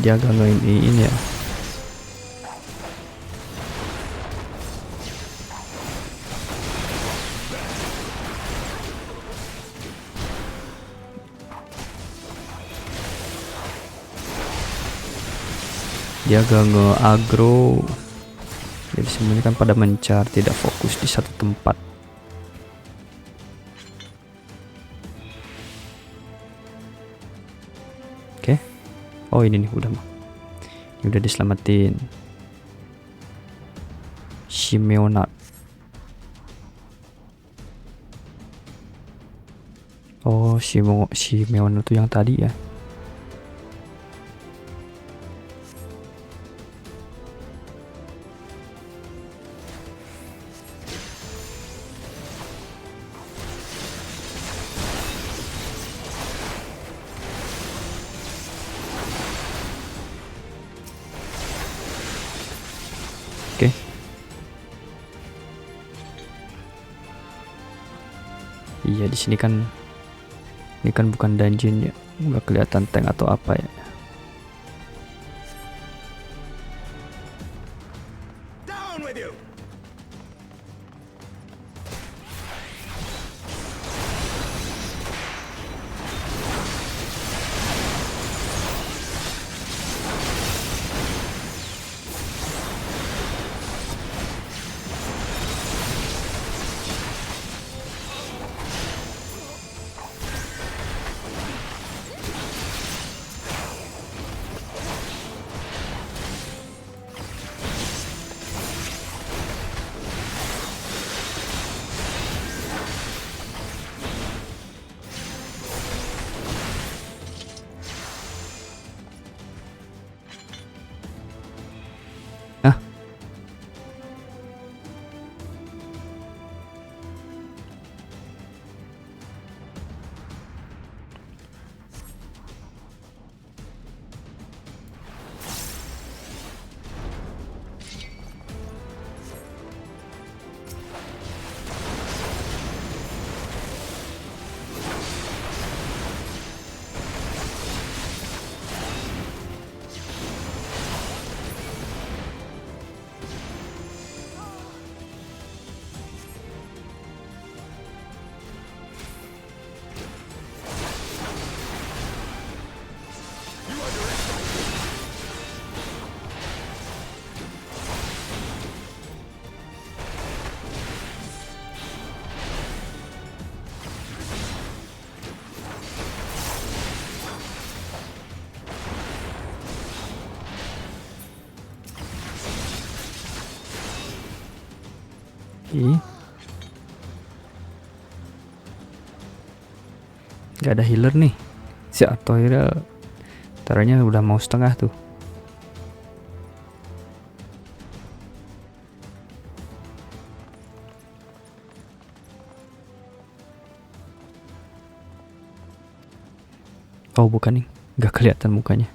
Dia agak nge-in ya. Dia agak nge-agro. Jadi semuanya kan pada mencar, tidak fokus di satu tempat. Oke. Oh ini nih udah mah. Ini udah diselamatin. Shimeonat. Oh Shimeonat tuh yang tadi ya. Iya di sini kan, ini kan bukan dungeon ya, nggak kelihatan tank atau apa ya. Down with you! Gak ada healer nih. Si Atoira taranya udah mau setengah tuh. Oh bukan nih, gak kelihatan mukanya.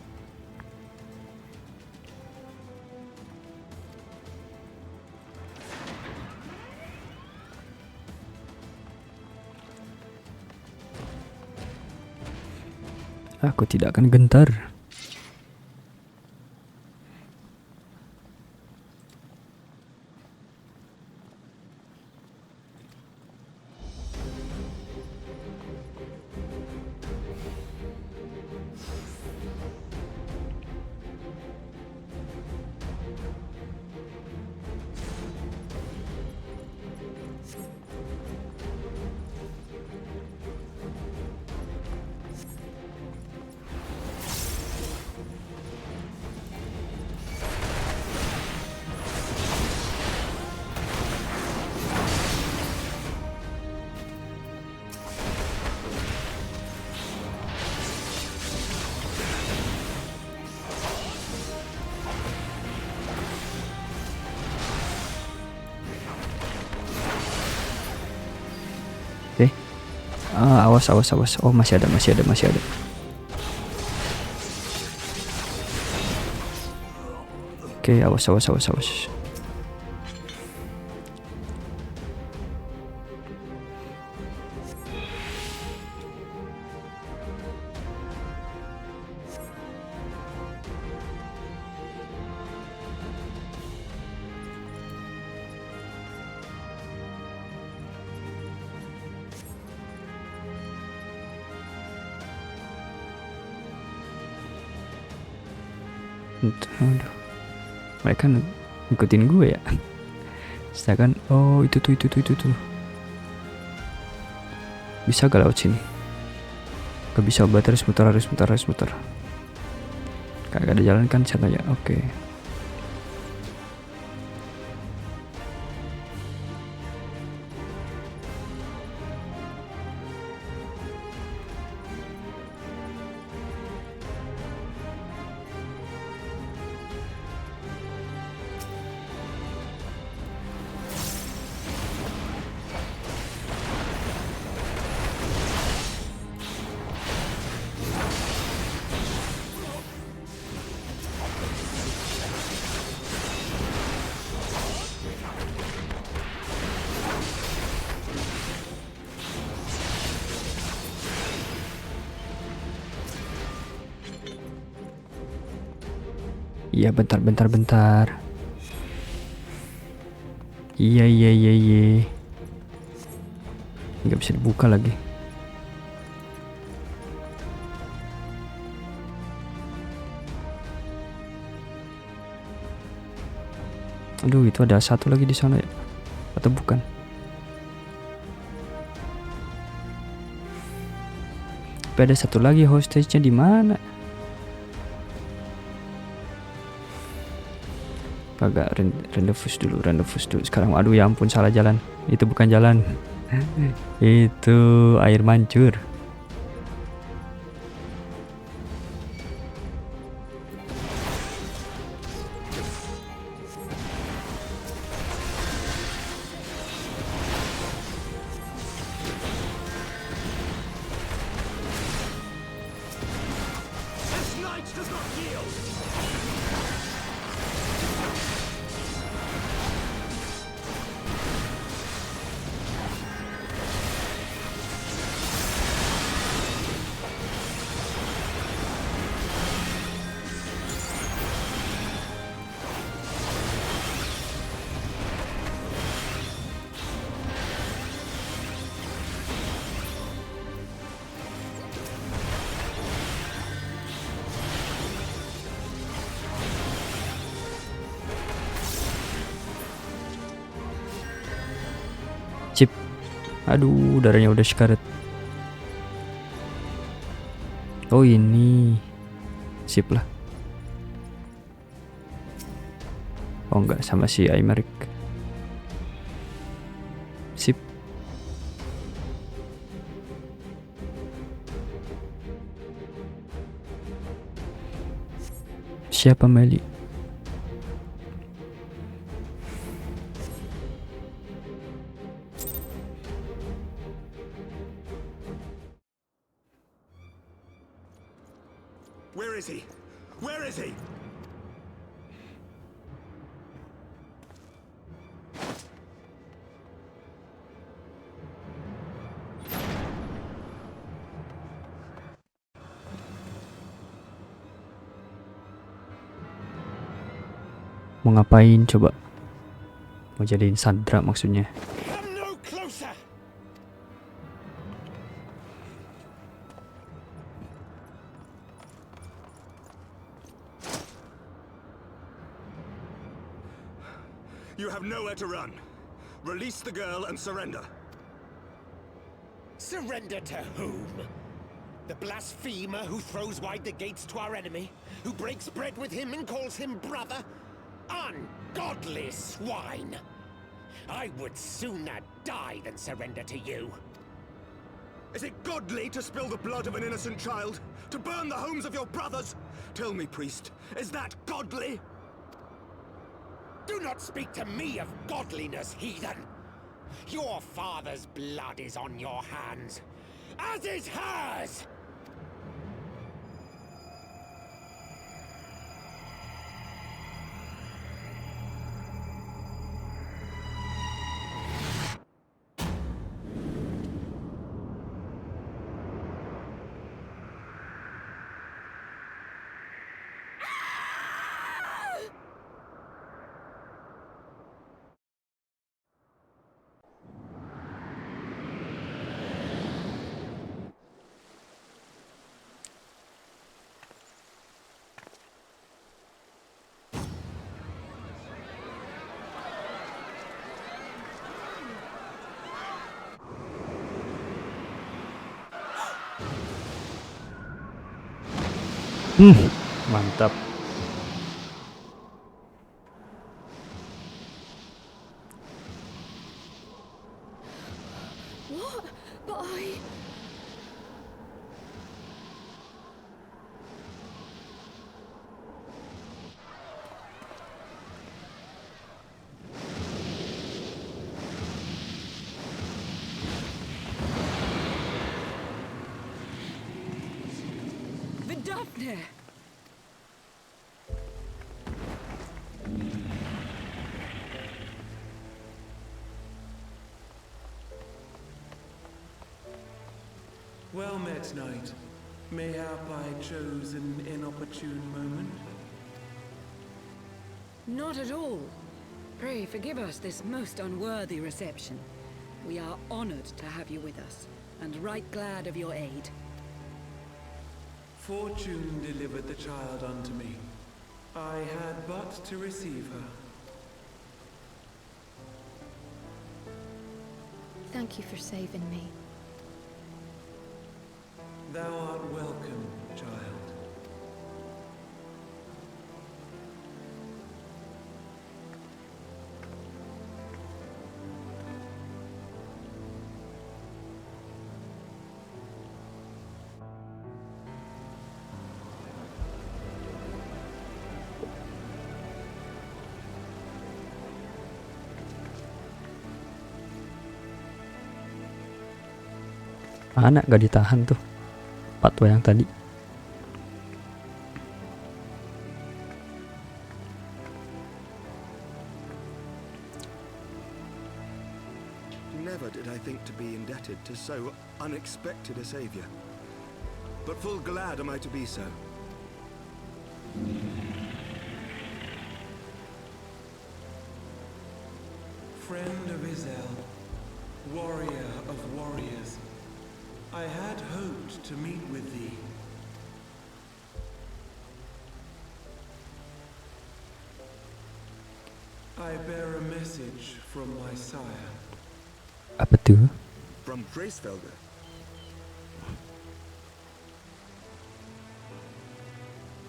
Aku tidak akan gentar. Awas. Oh, masih ada. Oke, awas. Aduh. Mereka ngikutin gue ya. Sedangkan itu tuh. Bisa gak lewat sini? Gak bisa, berarti harus muter. Kagak ada jalan kan sana ya. Oke. Iya, bentar. Iya. Nggak bisa dibuka lagi. Aduh, itu ada satu lagi di sana ya? Atau bukan? Tapi ada satu lagi, hostage-nya di mana? Agak rendezvous dulu. Sekarang aduh ya ampun, salah jalan. Itu bukan jalan. Itu air mancur. Cip. Aduh, darahnya udah sekarat. Oh ini. Sip lah. Oh enggak, sama si Aymeric. Sip. Siapa Meli? Where is he? Mau ngapain coba? Mau jadiin sandra maksudnya? You have nowhere to run. Release the girl and surrender. Surrender to whom? The blasphemer who throws wide the gates to our enemy? Who breaks bread with him and calls him brother? Ungodly swine! I would sooner die than surrender to you. Is it godly to spill the blood of an innocent child? To burn the homes of your brothers? Tell me, priest, is that godly? Do not speak to me of godliness, heathen! Your father's blood is on your hands, as is hers! Mantap. What? But I... Vidafne! Well met, knight. Mayhap I chose an inopportune moment? Not at all. Pray forgive us this most unworthy reception. We are honored to have you with us, and right glad of your aid. Fortune delivered the child unto me. I had but to receive her. Thank you for saving me. Thou art welcome, child. Mana gak ditahan tuh patwa yang tadi. Never did I think to be indebted to so unexpected a savior. But full glad am I to be so. Friend of Izel, warrior of warriors, I had hoped to meet with thee. I bear a message from my sire. Apa tuh? From Gracefelder.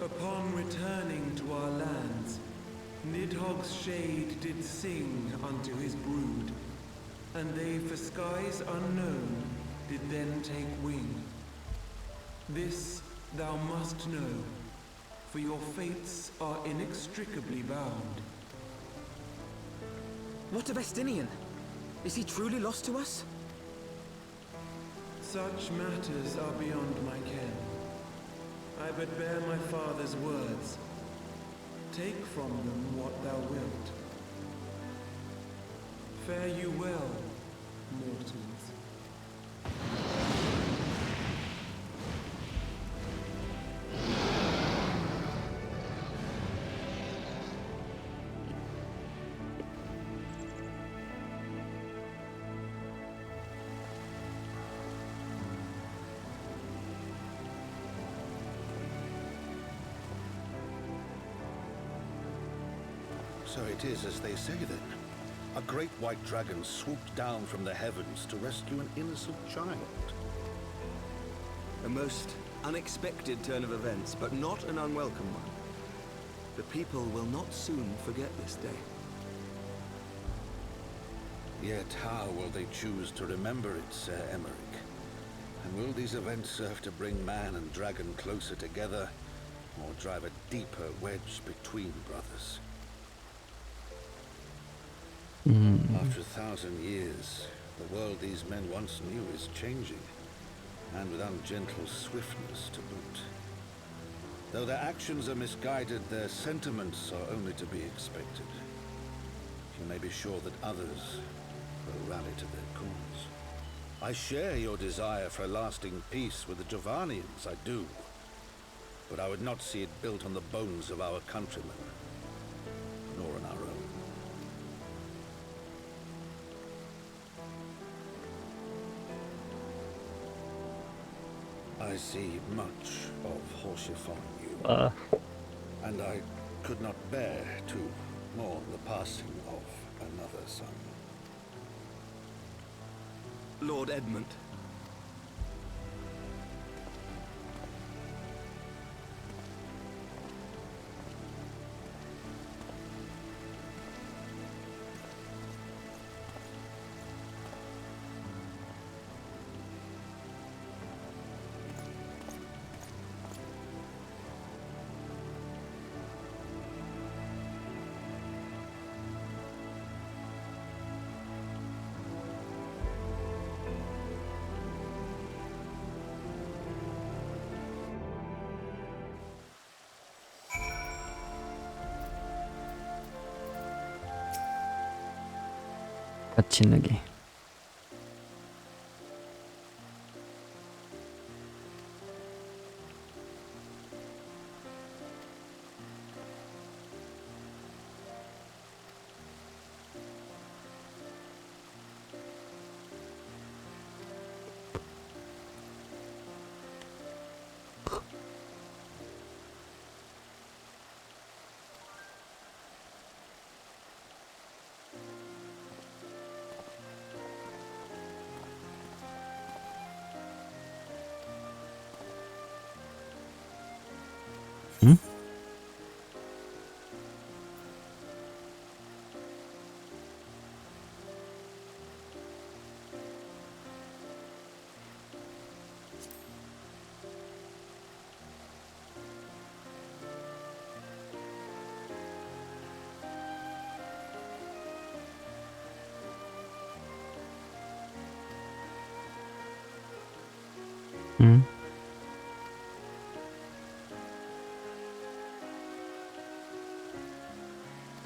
Upon returning to our lands, Nidhogg's shade did sing unto his brood, and they for skies unknown did then take wing. This thou must know, for your fates are inextricably bound. What of Estinian? Is he truly lost to us? Such matters are beyond my ken. I but bear my father's words. Take from them what thou wilt. Fare you well, mortals. So it is as they say then. A great white dragon swooped down from the heavens to rescue an innocent child. A most unexpected turn of events, but not an unwelcome one. The people will not soon forget this day. Yet how will they choose to remember it, Sir Emmerich? And will these events serve to bring man and dragon closer together, or drive a deeper wedge between brothers? After 1,000 years, the world these men once knew is changing. and with ungentle swiftness to boot. Though their actions are misguided, their sentiments are only to be expected. You may be sure that others will rally to their cause. I share your desire for a lasting peace with the Jovanians, I do. But I would not see it built on the bones of our countrymen, nor on our own. I see much of Horsefon you, and I could not bear to mourn the passing of another son. Lord Edmund. Kacin lagi.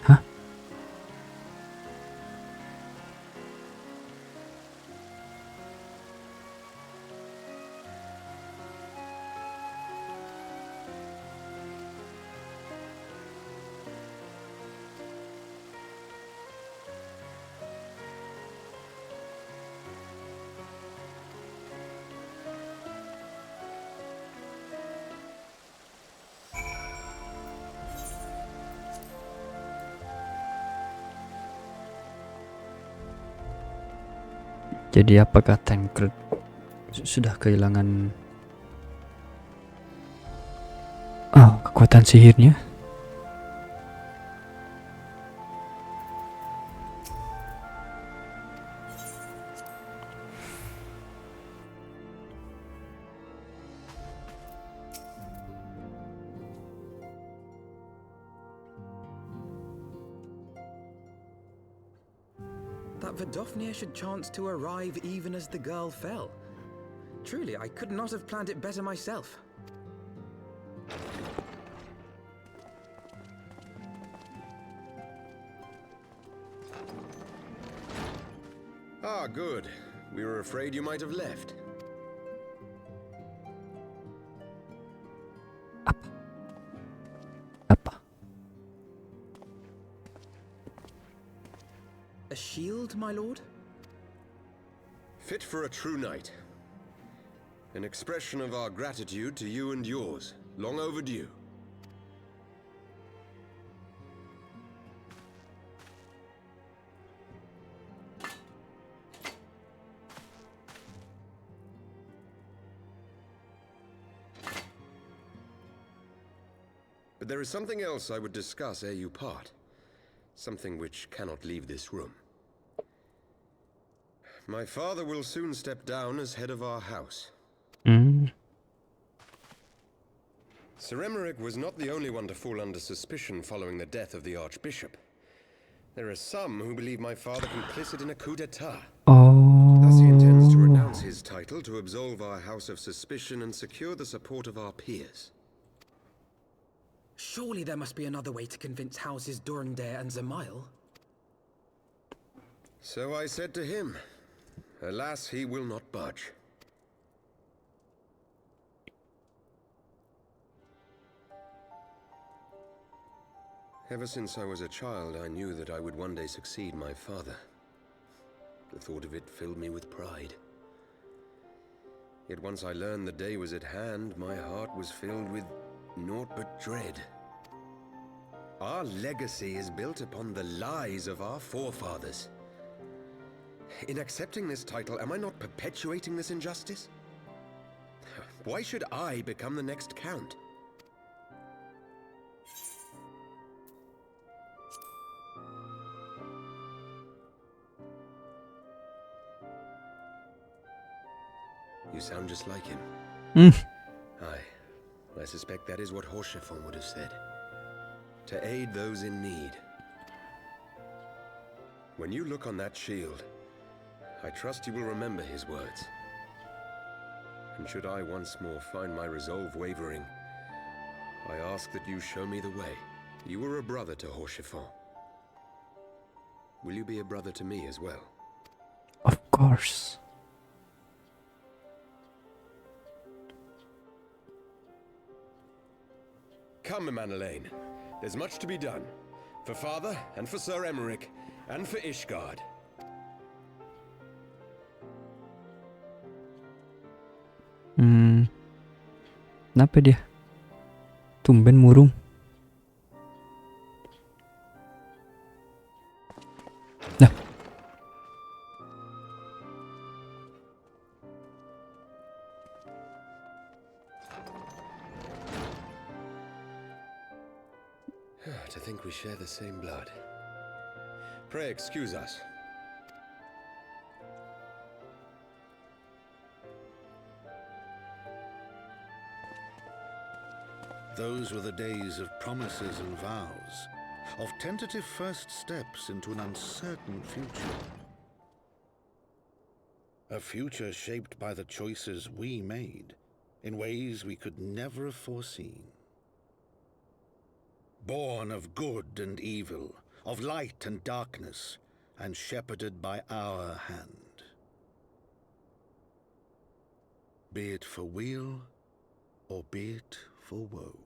Hah? Jadi apakah Tancred sudah kehilangan kekuatan sihirnya? That Vidofnir should chance to arrive even as the girl fell. Truly, I could not have planned it better myself. Ah, good. We were afraid you might have left. A shield, my lord? Fit for a true knight. An expression of our gratitude to you and yours. Long overdue. But there is something else I would discuss ere you part. Something which cannot leave this room. My father will soon step down as head of our house. Sir Emmerich was not the only one to fall under suspicion following the death of the Archbishop. There are some who believe my father complicit in a coup d'etat. Thus he intends to renounce wants his title to absolve our house of suspicion and secure the support of our peers. Surely there must be another way to convince houses Durandare and Zamail. So I said to him. Alas, he will not budge. Ever since I was a child, I knew that I would one day succeed my father. The thought of it filled me with pride. Yet once I learned the day was at hand, my heart was filled with naught but dread. Our legacy is built upon the lies of our forefathers. In accepting this title, am I not perpetuating this injustice? Why should I become the next count? You sound just like him. I suspect that is what Horsefon would have said. To aid those in need. When you look on that shield, I trust you will remember his words. And should I once more find my resolve wavering, I ask that you show me the way. You were a brother to Horsefon. Will you be a brother to me as well? Of course. Come, Manalaine. There's much to be done. For Father, and for Sir Emeric, and for Ishgard. Kenapa dia? Tumben murung. Nah. To think we share the same blood. Pray excuse us. Those were the days of promises and vows, of tentative first steps into an uncertain future. A future shaped by the choices we made, in ways we could never have foreseen. Born of good and evil, of light and darkness, and shepherded by our hand. Be it for weal, or be it for woe.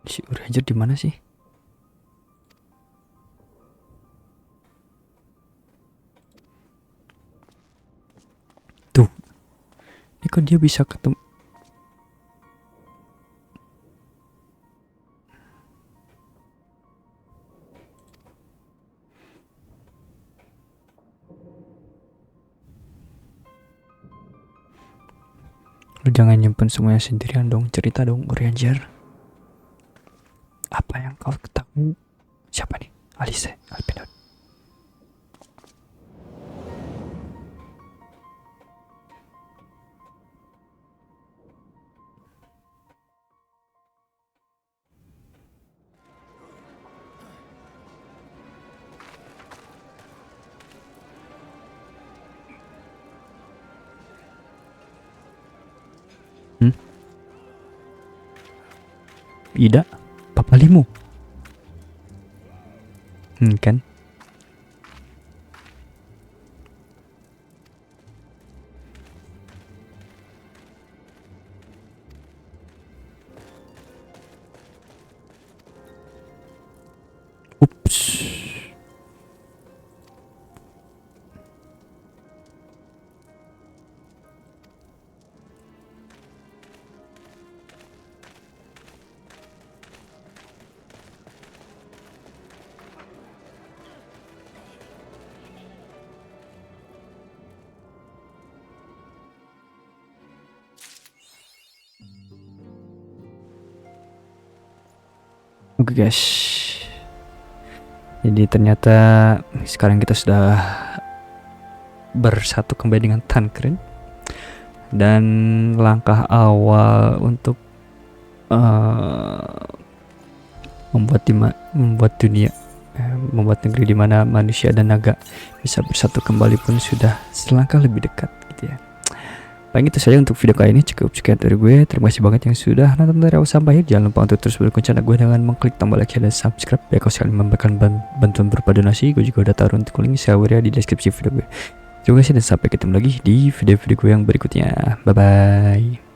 Si Uranger di mana sih? Tuh. Ini kok dia bisa ketemu? Lu jangan nyimpen semuanya sendirian dong, cerita dong, Uranger. Apa yang kau ketahui? Siapa nih? Alice, Alpinot. Ida, Papa Limu. Kan? Ups. Oke guys, jadi ternyata sekarang kita sudah bersatu kembali dengan Tancred, dan langkah awal untuk membuat dunia, membuat negeri di mana manusia dan naga bisa bersatu kembali pun sudah selangkah lebih dekat gitu ya. Baik, itu saja untuk video kali ini. Cukup sekian dari gue. Terima kasih banget yang sudah nonton dari awal sampai akhir. Jangan lupa untuk terus mendukung channel gue dengan mengklik tombol like dan subscribe. Ya, kalau sekalian memberikan bantuan berupa donasi, gue juga udah taruh untuk link sewaria di deskripsi video gue. Terima kasih dan sampai ketemu lagi di video-video gue yang berikutnya. Bye bye.